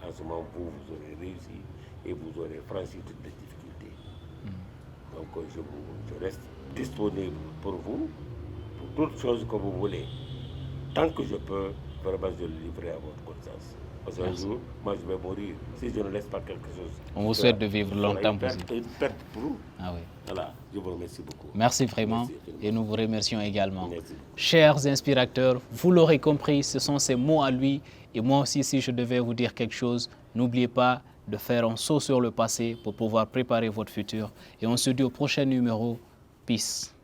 en ce moment, vous aurez réussi et vous aurez franchi toutes les difficultés. Donc, je reste disponible pour vous, pour toutes choses que vous voulez. Tant que je peux, vraiment, je le livrer à votre conscience. Parce qu'un jour, moi, je vais mourir. Si je ne laisse pas quelque chose, on vous souhaite de vivre longtemps. Une perte pour vous. Ah oui. Voilà, je vous remercie beaucoup. Merci vraiment et nous vous remercions également. Merci. Chers inspirateurs, vous l'aurez compris, ce sont ces mots à lui. Et moi aussi, si je devais vous dire quelque chose, n'oubliez pas de faire un saut sur le passé pour pouvoir préparer votre futur. Et on se dit au prochain numéro. Peace.